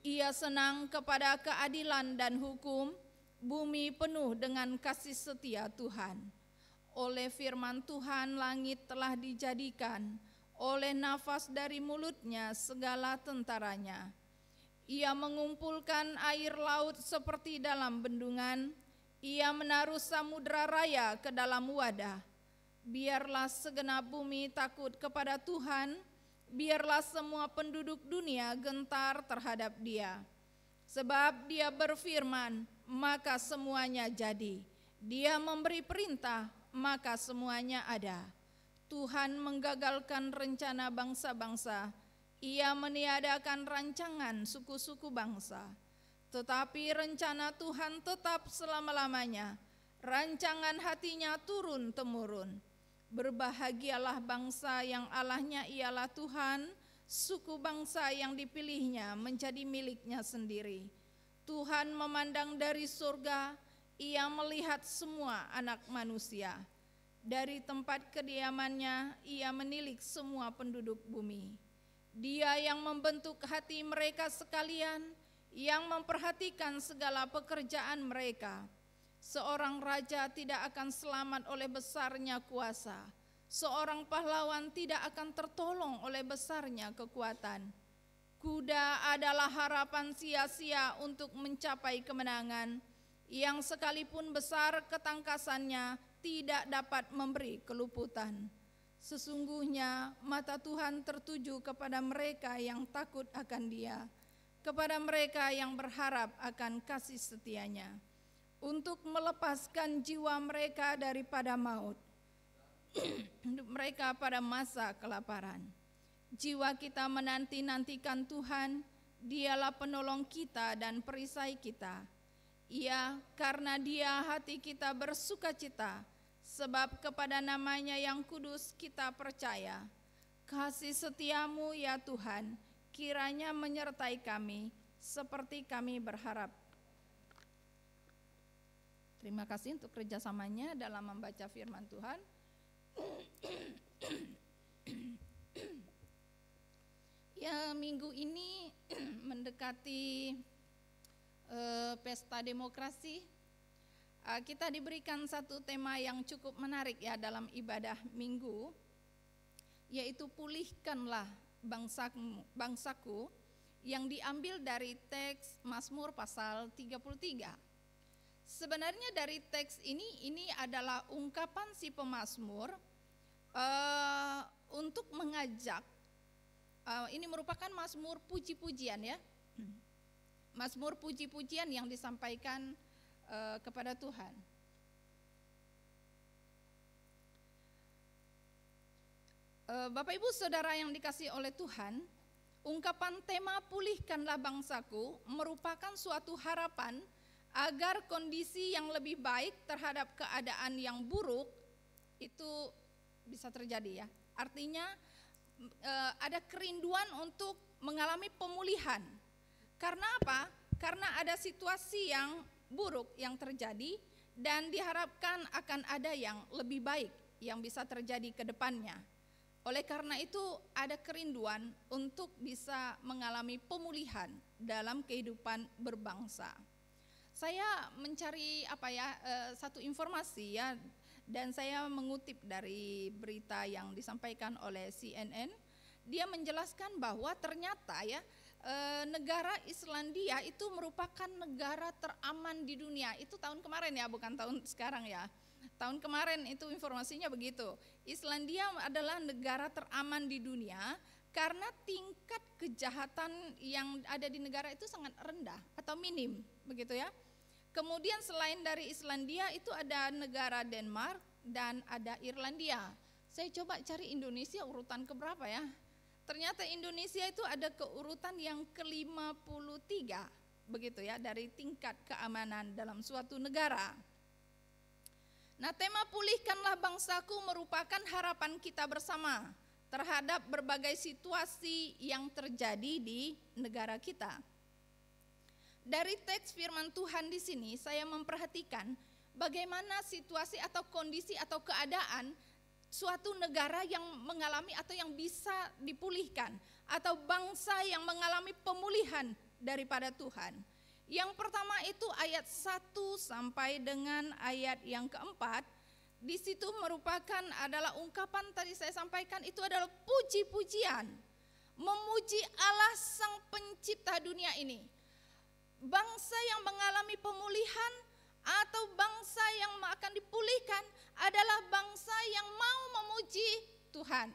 S6: Ia senang kepada keadilan dan hukum, bumi penuh dengan kasih setia Tuhan. Oleh firman Tuhan langit telah dijadikan, oleh nafas dari mulutnya segala tentaranya. Ia mengumpulkan air laut seperti dalam bendungan, ia menaruh samudra raya ke dalam wadah. Biarlah segenap bumi takut kepada Tuhan, biarlah semua penduduk dunia gentar terhadap Dia. Sebab Dia berfirman, maka semuanya jadi. Dia memberi perintah, maka semuanya ada. Tuhan menggagalkan rencana bangsa-bangsa, Ia meniadakan rancangan suku-suku bangsa. Tetapi rencana Tuhan tetap selama-lamanya, rancangan hatinya turun-temurun. Berbahagialah bangsa yang Allahnya ialah Tuhan, suku bangsa yang dipilihnya menjadi miliknya sendiri. Tuhan memandang dari surga, Ia melihat semua anak manusia. Dari tempat kediamannya, Ia menilik semua penduduk bumi. Dia yang membentuk hati mereka sekalian, yang memperhatikan segala pekerjaan mereka. Seorang raja tidak akan selamat oleh besarnya kuasa. Seorang pahlawan tidak akan tertolong oleh besarnya kekuatan. Kuda adalah harapan sia-sia untuk mencapai kemenangan, yang sekalipun besar ketangkasannya tidak dapat memberi keluputan. Sesungguhnya mata Tuhan tertuju kepada mereka yang takut akan Dia, kepada mereka yang berharap akan kasih setianya, untuk melepaskan jiwa mereka daripada maut, hidup mereka pada masa kelaparan. Jiwa kita menanti-nantikan Tuhan, Dialah penolong kita dan perisai kita. Ia karena Dia hati kita bersukacita, sebab kepada nama-Nya yang kudus kita percaya. Kasih setiamu ya Tuhan, kiranya menyertai kami seperti kami berharap. Terima kasih untuk kerjasamanya dalam membaca firman Tuhan. Ya, minggu ini mendekati pesta demokrasi. Kita diberikan satu tema yang cukup menarik ya dalam ibadah minggu, yaitu pulihkanlah bangsaku, yang diambil dari teks Mazmur pasal 33. Sebenarnya dari teks ini adalah ungkapan si pemazmur untuk mengajak. Ini merupakan mazmur puji-pujian ya, mazmur puji-pujian yang disampaikan kepada Tuhan. Bapak Ibu Saudara yang dikasihi oleh Tuhan, ungkapan tema pulihkanlah bangsaku merupakan suatu harapan agar kondisi yang lebih baik terhadap keadaan yang buruk itu bisa terjadi ya. Artinya ada kerinduan untuk mengalami pemulihan. Karena apa? Karena ada situasi yang buruk yang terjadi dan diharapkan akan ada yang lebih baik yang bisa terjadi ke depannya. Oleh karena itu ada kerinduan untuk bisa mengalami pemulihan dalam kehidupan berbangsa. Saya mencari satu informasi ya, dan saya mengutip dari berita yang disampaikan oleh CNN. Dia menjelaskan bahwa ternyata ya negara Islandia itu merupakan negara teraman di dunia. Itu tahun kemarin ya, bukan tahun sekarang ya. Tahun kemarin itu informasinya begitu. Islandia adalah negara teraman di dunia karena tingkat kejahatan yang ada di negara itu sangat rendah atau minim, begitu ya. Kemudian selain dari Islandia itu ada negara Denmark dan ada Irlandia. Saya coba cari Indonesia urutan keberapa ya. Ternyata Indonesia itu ada keurutan yang ke-53 begitu ya, dari tingkat keamanan dalam suatu negara. Nah, tema pulihkanlah bangsaku merupakan harapan kita bersama terhadap berbagai situasi yang terjadi di negara kita. Dari teks firman Tuhan di sini saya memperhatikan bagaimana situasi atau kondisi atau keadaan suatu negara yang mengalami atau yang bisa dipulihkan, atau bangsa yang mengalami pemulihan daripada Tuhan. Yang pertama itu ayat 1 sampai dengan ayat yang keempat. Di situ merupakan adalah ungkapan tadi saya sampaikan, itu adalah puji-pujian, memuji Allah Sang Pencipta dunia ini. Bangsa yang mengalami pemulihan atau bangsa yang akan dipulihkan adalah bangsa yang mau memuji Tuhan.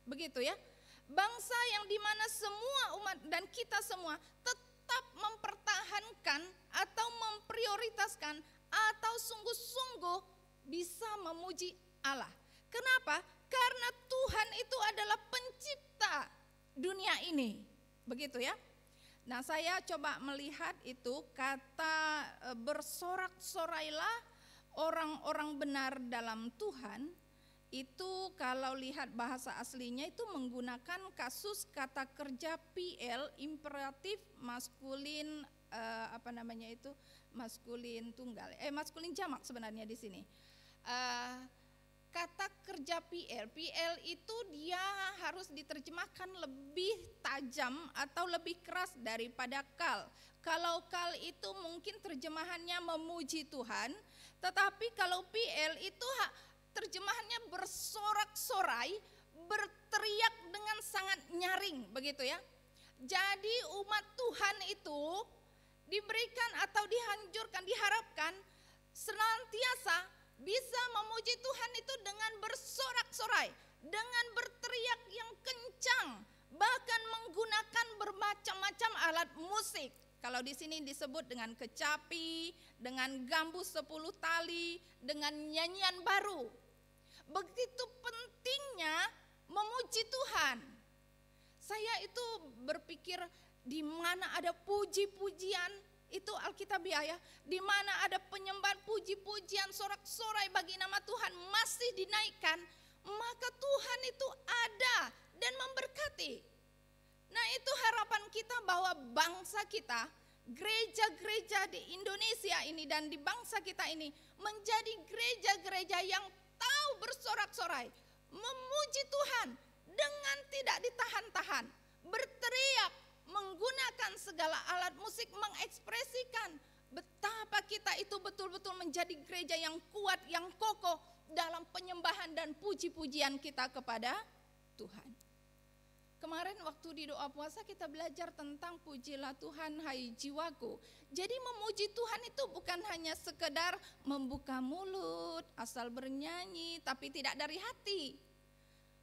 S6: Begitu ya. Bangsa yang dimana semua umat dan kita semua tetap mempertahankan atau memprioritaskan atau sungguh-sungguh bisa memuji Allah. Kenapa? Karena Tuhan itu adalah pencipta dunia ini. Begitu ya. Nah, saya coba melihat itu kata bersorak-sorailah orang-orang benar dalam Tuhan. Itu kalau lihat bahasa aslinya itu menggunakan kasus kata kerja PL, imperatif maskulin maskulin tunggal, maskulin jamak sebenarnya di sini. Kata kerja PL itu dia harus diterjemahkan lebih tajam atau lebih keras daripada kal. Kalau kal itu mungkin terjemahannya memuji Tuhan, tetapi kalau PL itu terjemahannya bersorak-sorai, berteriak dengan sangat nyaring, begitu ya. Jadi umat Tuhan itu diberikan atau diharapkan senantiasa bisa memuji Tuhan itu dengan bersorak-sorai, dengan berteriak yang kencang, bahkan menggunakan bermacam-macam alat musik. Kalau di sini disebut dengan kecapi, dengan gambus 10 tali, dengan nyanyian baru. Begitu pentingnya memuji Tuhan. Saya itu berpikir di mana ada puji-pujian, itu Alkitabiah ya, di mana ada penyembahan puji-pujian, sorak-sorai bagi nama Tuhan masih dinaikkan, maka Tuhan itu ada dan memberkati. Nah, itu harapan kita bahwa bangsa kita, gereja-gereja di Indonesia ini dan di bangsa kita ini menjadi gereja-gereja yang tahu bersorak-sorai, memuji Tuhan dengan tidak ditahan-tahan, berteriak, menggunakan segala alat musik mengekspresikan betapa kita itu betul-betul menjadi gereja yang kuat, yang kokoh dalam penyembahan dan puji-pujian kita kepada Tuhan. Kemarin waktu di doa puasa kita belajar tentang pujilah Tuhan hai jiwaku. Jadi memuji Tuhan itu bukan hanya sekedar membuka mulut, asal bernyanyi tapi tidak dari hati.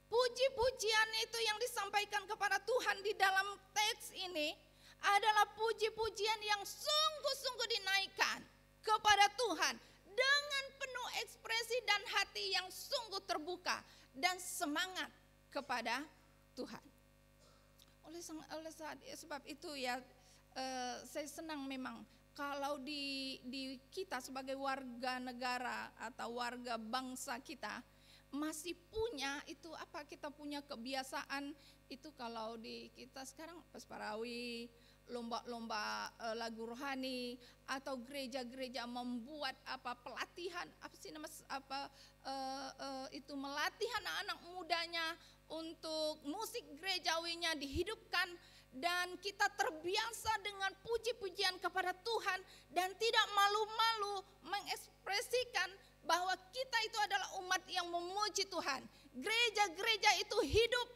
S6: Puji-pujian itu yang disampaikan kepada Tuhan di dalam teks ini adalah puji-pujian yang sungguh-sungguh dinaikkan kepada Tuhan dengan penuh ekspresi dan hati yang sungguh terbuka dan semangat kepada Tuhan. Oleh sebab itu ya, saya senang memang kalau di kita sebagai warga negara atau warga bangsa kita masih punya itu apa, kita punya kebiasaan itu kalau di kita sekarang Pesparawi, lomba-lomba lagu rohani atau gereja-gereja membuat apa pelatihan apa sih nama itu melatih anak-anak mudanya untuk musik gerejawinya dihidupkan, dan kita terbiasa dengan puji-pujian kepada Tuhan dan tidak malu-malu mengekspresikan bahwa kita itu adalah umat yang memuji Tuhan. Gereja-gereja itu hidup,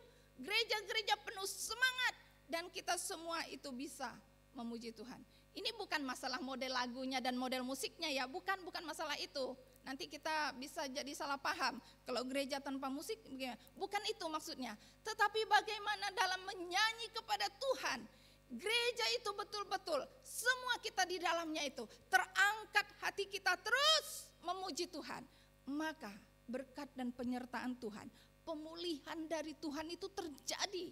S6: gereja-gereja penuh semangat, dan kita semua itu bisa memuji Tuhan. Ini bukan masalah model lagunya dan model musiknya ya, bukan masalah itu. Nanti kita bisa jadi salah paham kalau gereja tanpa musik, bukan itu maksudnya. Tetapi bagaimana dalam menyanyi kepada Tuhan, gereja itu betul-betul semua kita di dalamnya itu terangkat, hati kita terus memuji Tuhan. Maka berkat dan penyertaan Tuhan, pemulihan dari Tuhan itu terjadi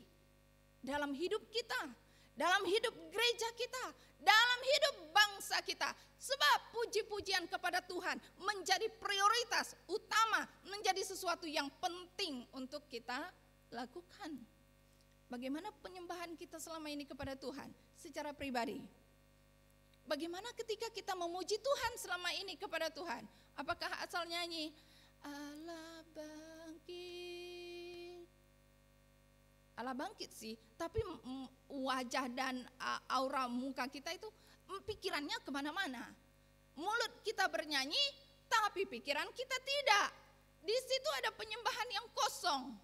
S6: dalam hidup kita, dalam hidup gereja kita, dalam hidup bangsa kita. Sebab puji-pujian kepada Tuhan menjadi prioritas utama, menjadi sesuatu yang penting untuk kita lakukan. Bagaimana penyembahan kita selama ini kepada Tuhan secara pribadi? Bagaimana ketika kita memuji Tuhan selama ini kepada Tuhan? Apakah asal nyanyi Allah bangkit? Allah bangkit sih, tapi wajah dan aura muka kita itu pikirannya kemana-mana. Mulut kita bernyanyi, tapi pikiran kita tidak. Di situ ada penyembahan yang kosong.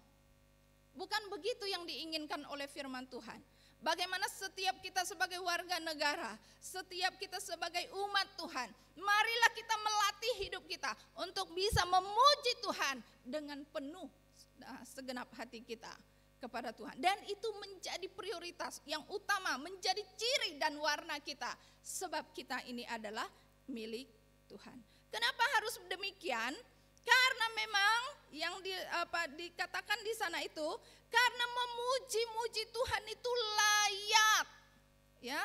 S6: Bukan begitu yang diinginkan oleh firman Tuhan. Bagaimana setiap kita sebagai warga negara, setiap kita sebagai umat Tuhan, marilah kita melatih hidup kita untuk bisa memuji Tuhan dengan penuh segenap hati kita kepada Tuhan. Dan itu menjadi prioritas yang utama, menjadi ciri dan warna kita, sebab kita ini adalah milik Tuhan. Kenapa harus demikian? Karena memang yang dikatakan di sana itu, karena memuji-muji Tuhan itu layak, ya.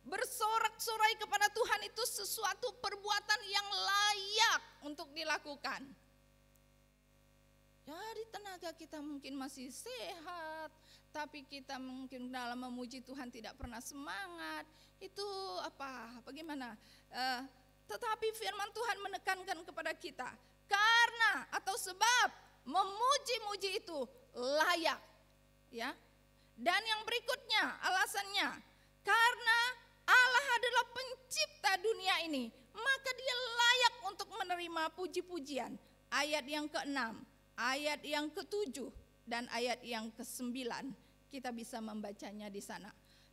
S6: Bersorak-sorai kepada Tuhan itu sesuatu perbuatan yang layak untuk dilakukan. Jadi tenaga kita mungkin masih sehat, tapi kita mungkin dalam memuji Tuhan tidak pernah semangat. Itu bagaimana? Tetapi firman Tuhan menekankan kepada kita, karena atau sebab memuji-muji itu layak, ya. Dan yang berikutnya alasannya, karena Allah adalah pencipta dunia ini, maka Dia layak untuk menerima puji-pujian. Ayat yang ke-6, ayat yang ke-7 dan ayat yang ke-9 kita bisa membacanya di sana.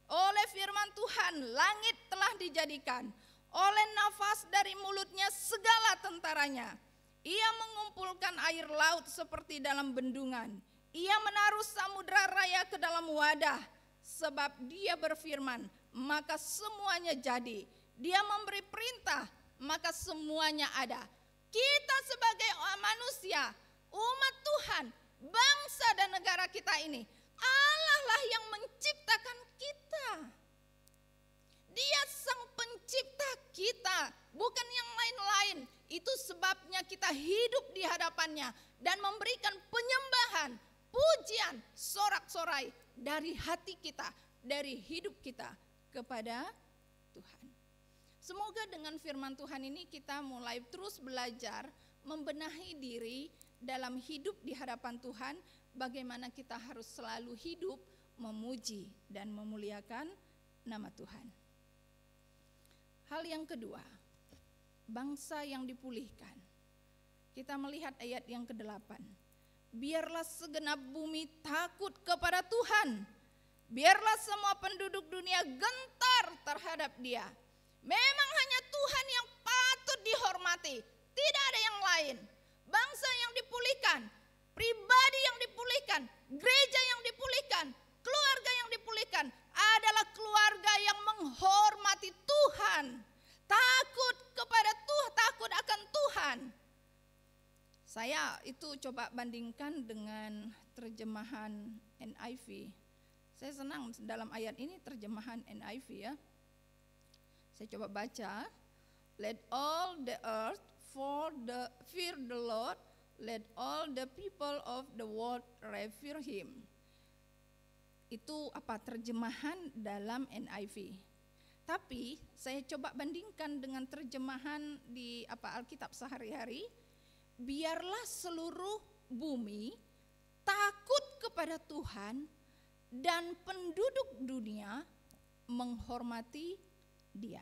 S6: Oleh firman Tuhan langit telah dijadikan, oleh nafas dari mulutnya segala tentaranya. Ia mengumpulkan air laut seperti dalam bendungan. Ia menaruh samudra raya ke dalam wadah. Sebab Dia berfirman, maka semuanya jadi. Dia memberi perintah, maka semuanya ada. Kita sebagai manusia, umat Tuhan, bangsa dan negara kita ini. Allah lah yang menciptakan kita. Dia sang pencipta kita, bukan yang lain-lain. Itu sebabnya kita hidup di hadapannya dan memberikan penyembahan, pujian, sorak-sorai dari hati kita, dari hidup kita kepada Tuhan. Semoga dengan firman Tuhan ini kita mulai terus belajar membenahi diri dalam hidup di hadapan Tuhan, bagaimana kita harus selalu hidup memuji dan memuliakan nama Tuhan. Hal yang kedua, bangsa yang dipulihkan. Kita melihat ayat yang ke-8. Biarlah segenap bumi takut kepada Tuhan. Biarlah semua penduduk dunia gentar terhadap Dia. Memang hanya Tuhan yang patut dihormati, tidak ada yang lain. Bangsa yang dipulihkan, pribadi yang dipulihkan, gereja yang dipulihkan, keluarga yang dipulihkan adalah keluarga yang menghormati Tuhan, takut kepada Tuhan, takut akan Tuhan. Saya itu coba bandingkan dengan terjemahan NIV. Saya senang dalam ayat ini terjemahan NIV ya. Saya coba baca. Let all the earth fear the Lord, let all the people of the world revere Him. Itu terjemahan dalam NIV. Tapi saya coba bandingkan dengan terjemahan di Alkitab sehari-hari. Biarlah seluruh bumi takut kepada Tuhan dan penduduk dunia menghormati Dia.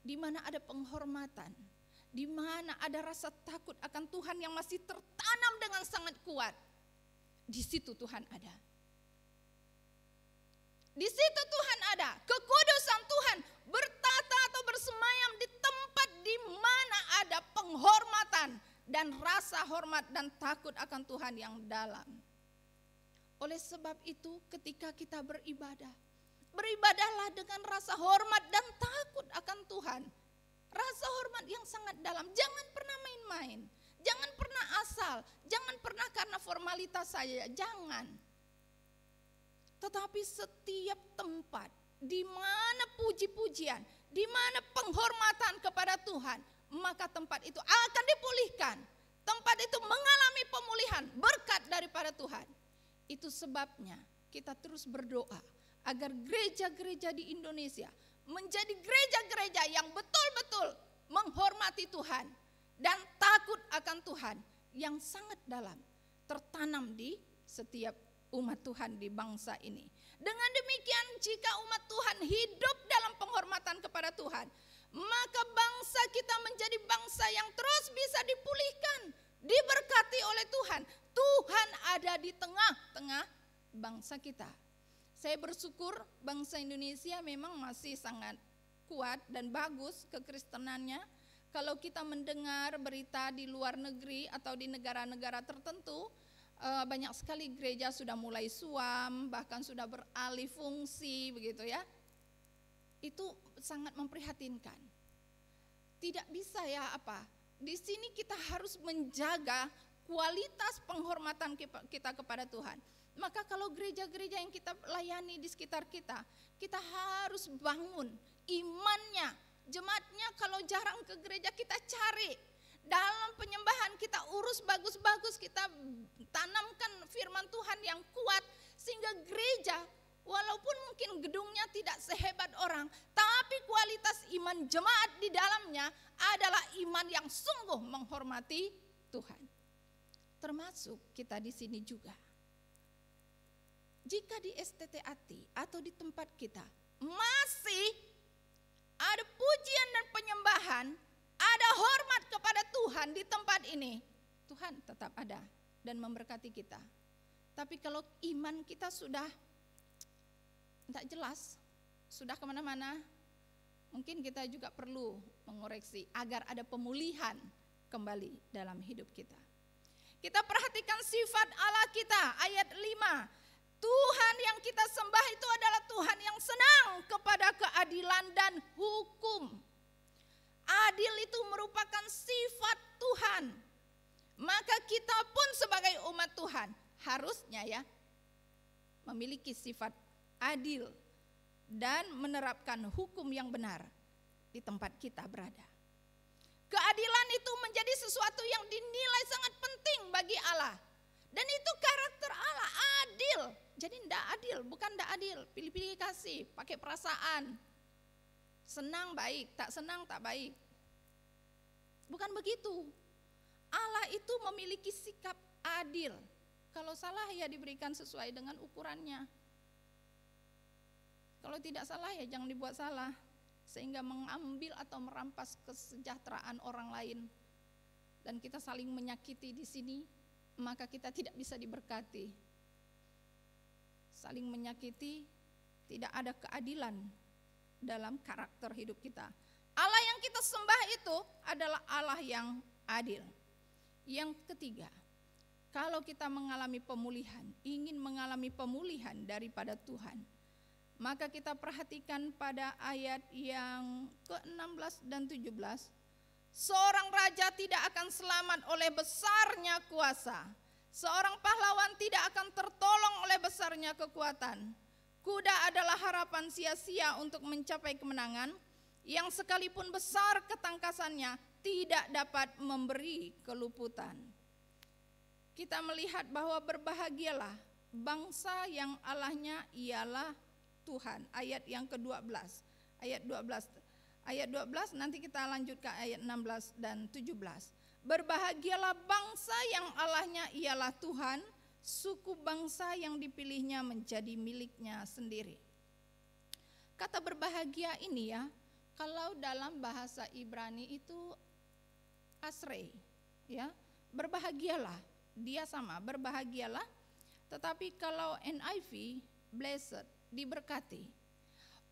S6: Di mana ada penghormatan, di mana ada rasa takut akan Tuhan yang masih tertanam dengan sangat kuat, di situ Tuhan ada. Di situ Tuhan ada, kekudusan Tuhan bertata atau bersemayam di tempat di mana ada penghormatan dan rasa hormat dan takut akan Tuhan yang dalam. Oleh sebab itu ketika kita beribadah, beribadahlah dengan rasa hormat dan takut akan Tuhan. Rasa hormat yang sangat dalam, jangan pernah main-main, jangan pernah asal, jangan pernah karena formalitas saja, jangan. Tetapi setiap tempat di mana puji-pujian, di mana penghormatan kepada Tuhan, maka tempat itu akan dipulihkan. Tempat itu mengalami pemulihan, berkat daripada Tuhan. Itu sebabnya kita terus berdoa agar gereja-gereja di Indonesia menjadi gereja-gereja yang betul-betul menghormati Tuhan dan takut akan Tuhan yang sangat dalam tertanam di setiap umat Tuhan di bangsa ini. Dengan demikian jika umat Tuhan hidup dalam penghormatan kepada Tuhan, maka bangsa kita menjadi bangsa yang terus bisa dipulihkan, diberkati oleh Tuhan. Tuhan ada di tengah-tengah bangsa kita. Saya bersyukur bangsa Indonesia memang masih sangat kuat dan bagus kekristenannya. Kalau kita mendengar berita di luar negeri atau di negara-negara tertentu, banyak sekali gereja sudah mulai suam, bahkan sudah beralih fungsi begitu ya. Itu sangat memprihatinkan. Tidak bisa di sini kita harus menjaga kualitas penghormatan kita kepada Tuhan. Maka kalau gereja-gereja yang kita layani di sekitar kita, kita harus bangun imannya. Jemaatnya kalau jarang ke gereja kita cari. Dalam penyembahan kita urus bagus-bagus, kita tanamkan firman Tuhan yang kuat. Sehingga gereja walaupun mungkin gedungnya tidak sehebat orang, tapi kualitas iman jemaat di dalamnya adalah iman yang sungguh menghormati Tuhan. Termasuk kita di sini juga. Jika di STTAT atau di tempat kita masih ada pujian dan penyembahan, ada hormat kepada Tuhan di tempat ini, Tuhan tetap ada dan memberkati kita. Tapi kalau iman kita sudah tidak jelas, sudah kemana-mana, mungkin kita juga perlu mengoreksi agar ada pemulihan kembali dalam hidup kita. Kita perhatikan sifat Allah kita, ayat 5. Tuhan yang kita sembah itu adalah Tuhan yang senang kepada keadilan dan hukum. Adil itu merupakan sifat Tuhan. Maka kita pun sebagai umat Tuhan harusnya ya memiliki sifat adil dan menerapkan hukum yang benar di tempat kita berada. Keadilan itu menjadi sesuatu yang dinilai sangat penting bagi Allah. Dan itu karakter Allah, adil. Jadi tidak adil, bukan tidak adil. Pilih-pilih kasih, pakai perasaan. Senang baik, tak senang tak baik. Bukan begitu. Allah itu memiliki sikap adil. Kalau salah ya diberikan sesuai dengan ukurannya. Kalau tidak salah ya jangan dibuat salah. Sehingga mengambil atau merampas kesejahteraan orang lain. Dan kita saling menyakiti di sini, maka kita tidak bisa diberkati. Saling menyakiti, tidak ada keadilan dalam karakter hidup kita. Allah yang kita sembah itu adalah Allah yang adil. Yang ketiga, kalau kita mengalami pemulihan, ingin mengalami pemulihan daripada Tuhan, maka kita perhatikan pada ayat yang ke-16 dan 17. Seorang raja tidak akan selamat oleh besarnya kuasa. Seorang pahlawan tidak akan tertolong oleh besarnya kekuatan. Kuda adalah harapan sia-sia untuk mencapai kemenangan, yang sekalipun besar ketangkasannya tidak dapat memberi keluputan. Kita melihat bahwa berbahagialah bangsa yang Allahnya ialah Tuhan. Ayat yang ke-12. Ayat 12 nanti kita lanjut ke ayat 16 dan 17. Berbahagialah bangsa yang Allahnya ialah Tuhan, suku bangsa yang dipilihnya menjadi miliknya sendiri. Kata berbahagia ini ya, kalau dalam bahasa Ibrani itu asrei, ya, berbahagialah, dia sama, berbahagialah. Tetapi kalau NIV, blessed, diberkati.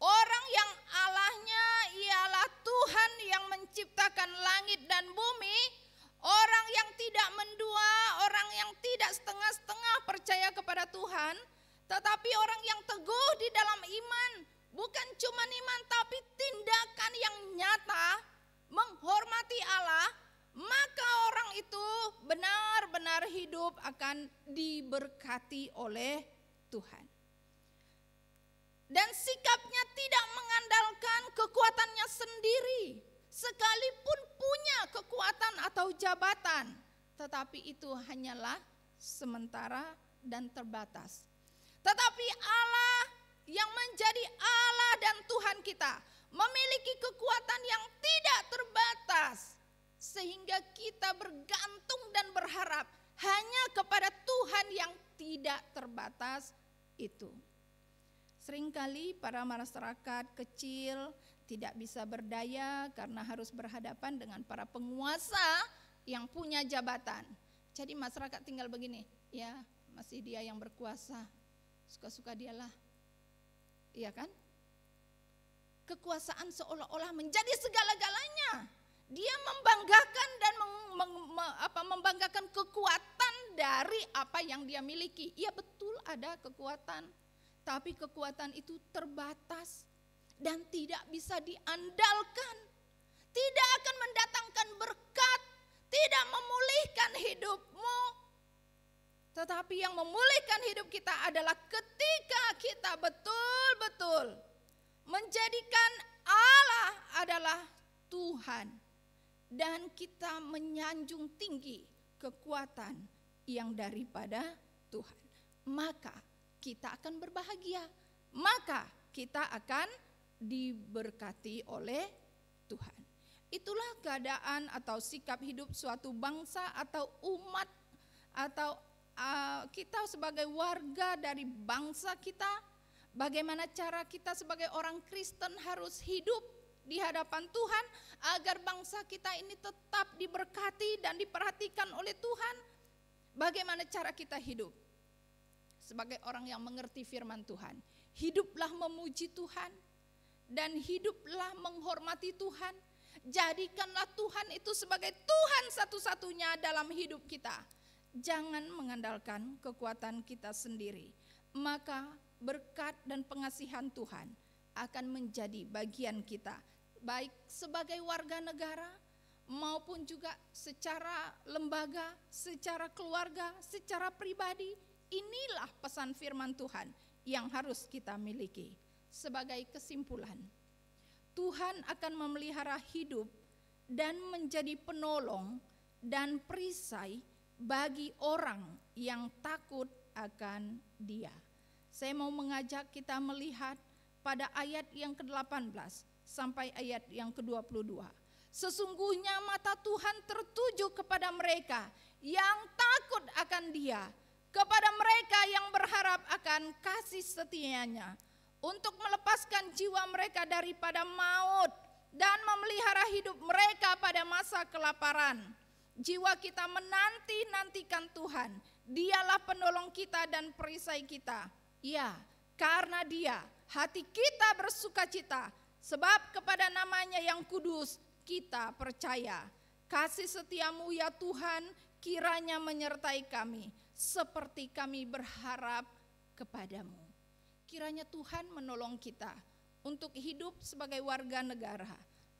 S6: Orang yang Allahnya ialah Tuhan yang menciptakan langit dan bumi, orang yang tidak mendua, orang yang tidak setengah-setengah percaya kepada Tuhan, tetapi orang yang teguh di dalam iman, bukan cuma iman tapi tindakan yang nyata menghormati Allah, maka orang itu benar-benar hidup akan diberkati oleh Tuhan. Dan sikapnya tidak mengandalkan kekuatannya sendiri, sekalipun punya kekuatan atau jabatan, tetapi itu hanyalah sementara dan terbatas. Tetapi Allah yang menjadi Allah dan Tuhan kita memiliki kekuatan yang tidak terbatas, sehingga kita bergantung dan berharap hanya kepada Tuhan yang tidak terbatas itu. Seringkali para masyarakat kecil tidak bisa berdaya karena harus berhadapan dengan para penguasa yang punya jabatan. Jadi masyarakat tinggal begini, ya masih dia yang berkuasa, suka-suka dialah, iya kan? Kekuasaan seolah-olah menjadi segala-galanya. Dia membanggakan dan membanggakan kekuatan dari apa yang dia miliki. Iya betul ada kekuatan, tapi kekuatan itu terbatas dan tidak bisa diandalkan. Tidak akan mendatangkan berkat, tidak memulihkan hidupmu. Tetapi yang memulihkan hidup kita adalah ketika kita betul-betul menjadikan Allah adalah Tuhan. Dan kita menyanjung tinggi kekuatan yang daripada Tuhan. Maka kita akan berbahagia. Maka kita akan diberkati oleh Tuhan. Itulah keadaan atau sikap hidup suatu bangsa atau umat atau kita sebagai warga dari bangsa kita. Bagaimana cara kita sebagai orang Kristen harus hidup di hadapan Tuhan agar bangsa kita ini tetap diberkati dan diperhatikan oleh Tuhan. Bagaimana cara kita hidup sebagai orang yang mengerti firman Tuhan? Hiduplah memuji Tuhan dan hiduplah menghormati Tuhan. Jadikanlah Tuhan itu sebagai Tuhan satu-satunya dalam hidup kita. Jangan mengandalkan kekuatan kita sendiri. Maka berkat dan pengasihan Tuhan akan menjadi bagian kita, baik sebagai warga negara maupun juga secara lembaga, secara keluarga, secara pribadi. Inilah pesan firman Tuhan yang harus kita miliki. Sebagai kesimpulan, Tuhan akan memelihara hidup dan menjadi penolong dan perisai bagi orang yang takut akan Dia. Saya mau mengajak kita melihat pada ayat yang ke-18 sampai ayat yang ke-22. Sesungguhnya mata Tuhan tertuju kepada mereka yang takut akan Dia, kepada mereka yang berharap akan kasih setia-Nya, untuk melepaskan jiwa mereka daripada maut dan memelihara hidup mereka pada masa kelaparan. Jiwa kita menanti-nantikan Tuhan. Dialah penolong kita dan perisai kita. Ya, karena Dia hati kita bersukacita, sebab kepada nama-Nya yang kudus kita percaya. Kasih setiamu ya Tuhan kiranya menyertai kami, seperti kami berharap kepadamu. Kiranya Tuhan menolong kita untuk hidup sebagai warga negara,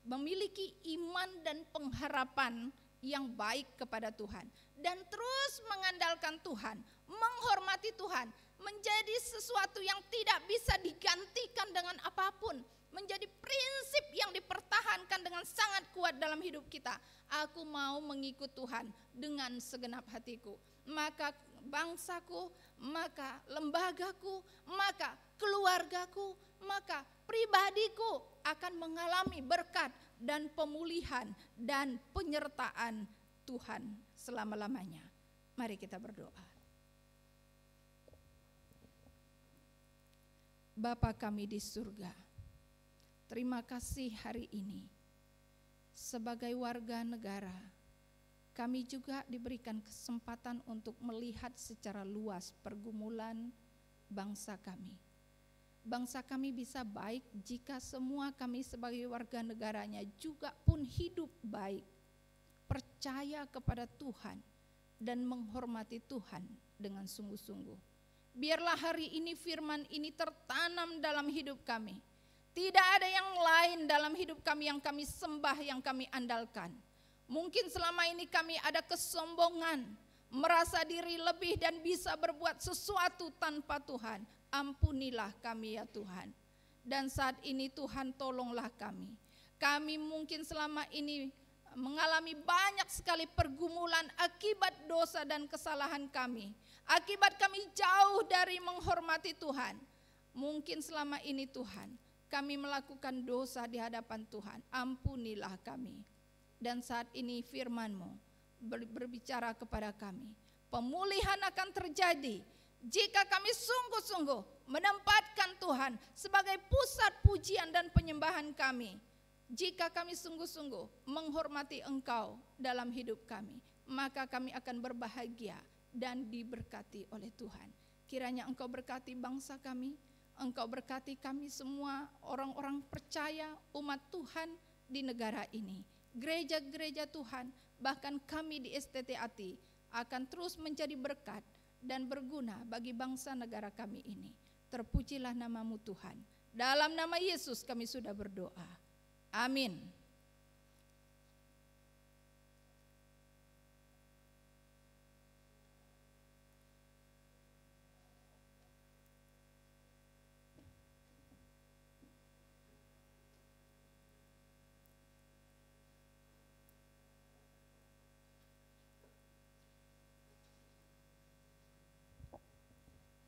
S6: memiliki iman dan pengharapan yang baik kepada Tuhan, dan terus mengandalkan Tuhan, menghormati Tuhan, menjadi sesuatu yang tidak bisa digantikan dengan apapun, menjadi prinsip yang dipertahankan dengan sangat kuat dalam hidup kita. Aku mau mengikut Tuhan dengan segenap hatiku, maka bangsaku, maka lembagaku, maka keluargaku, maka pribadiku akan mengalami berkat dan pemulihan dan penyertaan Tuhan selama-lamanya. Mari kita berdoa. Bapa kami di surga, terima kasih hari ini sebagai warga negara, kami juga diberikan kesempatan untuk melihat secara luas pergumulan bangsa kami. Bangsa kami bisa baik jika semua kami sebagai warga negaranya juga pun hidup baik, percaya kepada Tuhan dan menghormati Tuhan dengan sungguh-sungguh. Biarlah hari ini firman ini tertanam dalam hidup kami. Tidak ada yang lain dalam hidup kami yang kami sembah, yang kami andalkan. Mungkin selama ini kami ada kesombongan, merasa diri lebih dan bisa berbuat sesuatu tanpa Tuhan. Ampunilah kami ya Tuhan. Dan saat ini Tuhan tolonglah kami. Kami mungkin selama ini mengalami banyak sekali pergumulan akibat dosa dan kesalahan kami. Akibat kami jauh dari menghormati Tuhan. Mungkin selama ini Tuhan, kami melakukan dosa di hadapan Tuhan. Ampunilah kami. Dan saat ini firman-Mu berbicara kepada kami. Pemulihan akan terjadi jika kami sungguh-sungguh menempatkan Tuhan sebagai pusat pujian dan penyembahan kami. Jika kami sungguh-sungguh menghormati Engkau dalam hidup kami, maka kami akan berbahagia dan diberkati oleh Tuhan. Kiranya Engkau berkati bangsa kami, Engkau berkati kami semua orang-orang percaya umat Tuhan di negara ini. Gereja-gereja Tuhan, bahkan kami di STT-ATI akan terus menjadi berkat dan berguna bagi bangsa negara kami ini. Terpujilah nama-Mu Tuhan. Dalam nama Yesus kami sudah berdoa. Amin.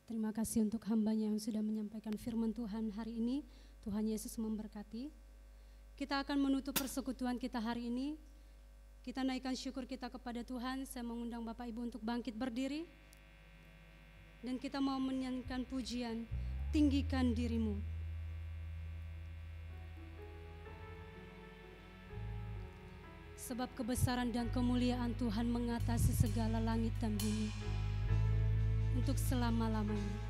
S1: Terima kasih untuk hamba-Nya yang sudah menyampaikan firman Tuhan hari ini. Tuhan Yesus memberkati. Kita akan menutup persekutuan kita hari ini. Kita naikkan syukur kita kepada Tuhan. Saya mengundang Bapak Ibu untuk bangkit berdiri. Dan kita mau menyanyikan pujian, tinggikan dirimu. Sebab kebesaran dan kemuliaan Tuhan mengatasi segala langit dan bumi. Untuk selama-lamanya.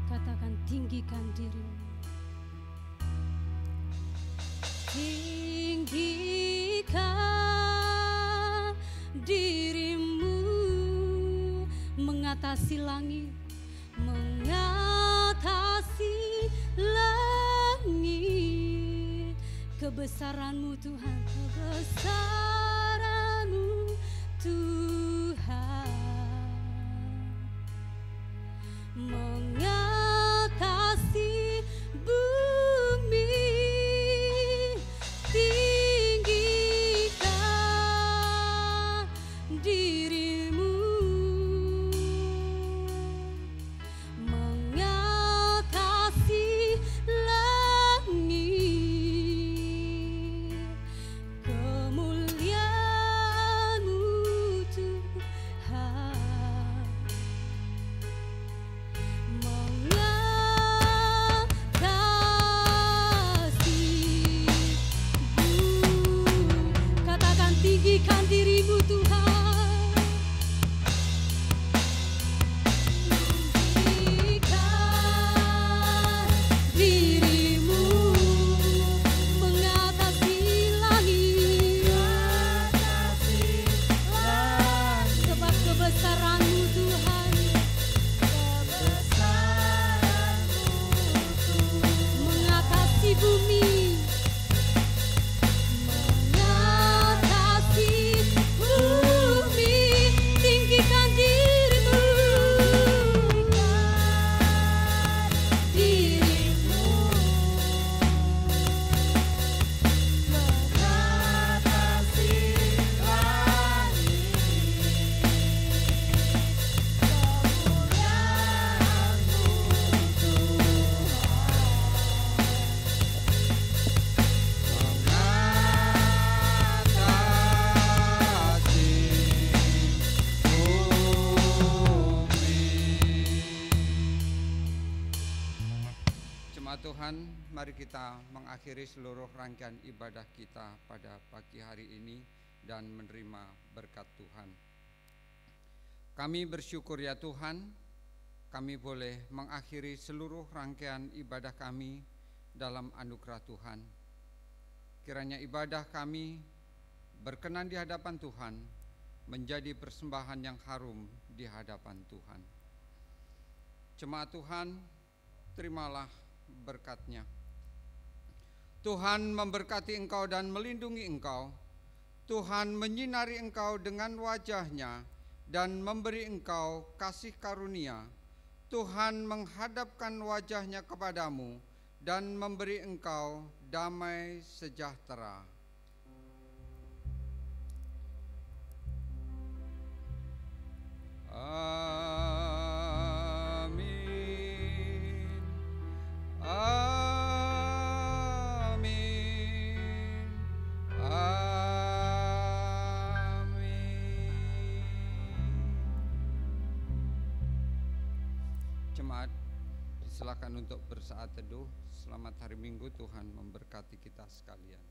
S1: Katakan, tinggikan dirimu. Tinggikan dirimu, mengatasi langit, mengatasi langit. kebesaran-Mu Tuhan, kebesaran-Mu Tuhan mengatasi bumi. Tinggikan diri-Mu mengatasi langit. Kemuliaan-Mu Tuhan mengatasi bumi. Katakan, tinggikan diri-Mu Tuhan, tinggikan diri-Mu mengatasi langit, sebab kebesaran-Mu Tuhan, mengatasi bumi, mengatasi bumi. Tinggikan diri-Mu, diri-Mu mengatasi langit.
S3: Jemaat Tuhan, mari kita mengakhiri seluruh rangkaian ibadah kita pada pagi hari ini dan menerima berkat Tuhan. Kami bersyukur ya Tuhan, kami boleh mengakhiri seluruh rangkaian ibadah kami dalam anugerah Tuhan. Kiranya ibadah kami berkenan di hadapan Tuhan, menjadi persembahan yang harum di hadapan Tuhan. Jemaat Tuhan, terimalah berkat-Nya. Tuhan memberkati engkau dan melindungi engkau. Tuhan menyinari engkau dengan wajah-Nya dan memberi engkau kasih karunia. Tuhan menghadapkan wajah-Nya kepadamu dan memberi engkau damai sejahtera. Amin. Amin. Amin. Jemaat, silakan untuk bersaat teduh. Selamat hari Minggu, Tuhan memberkati kita sekalian.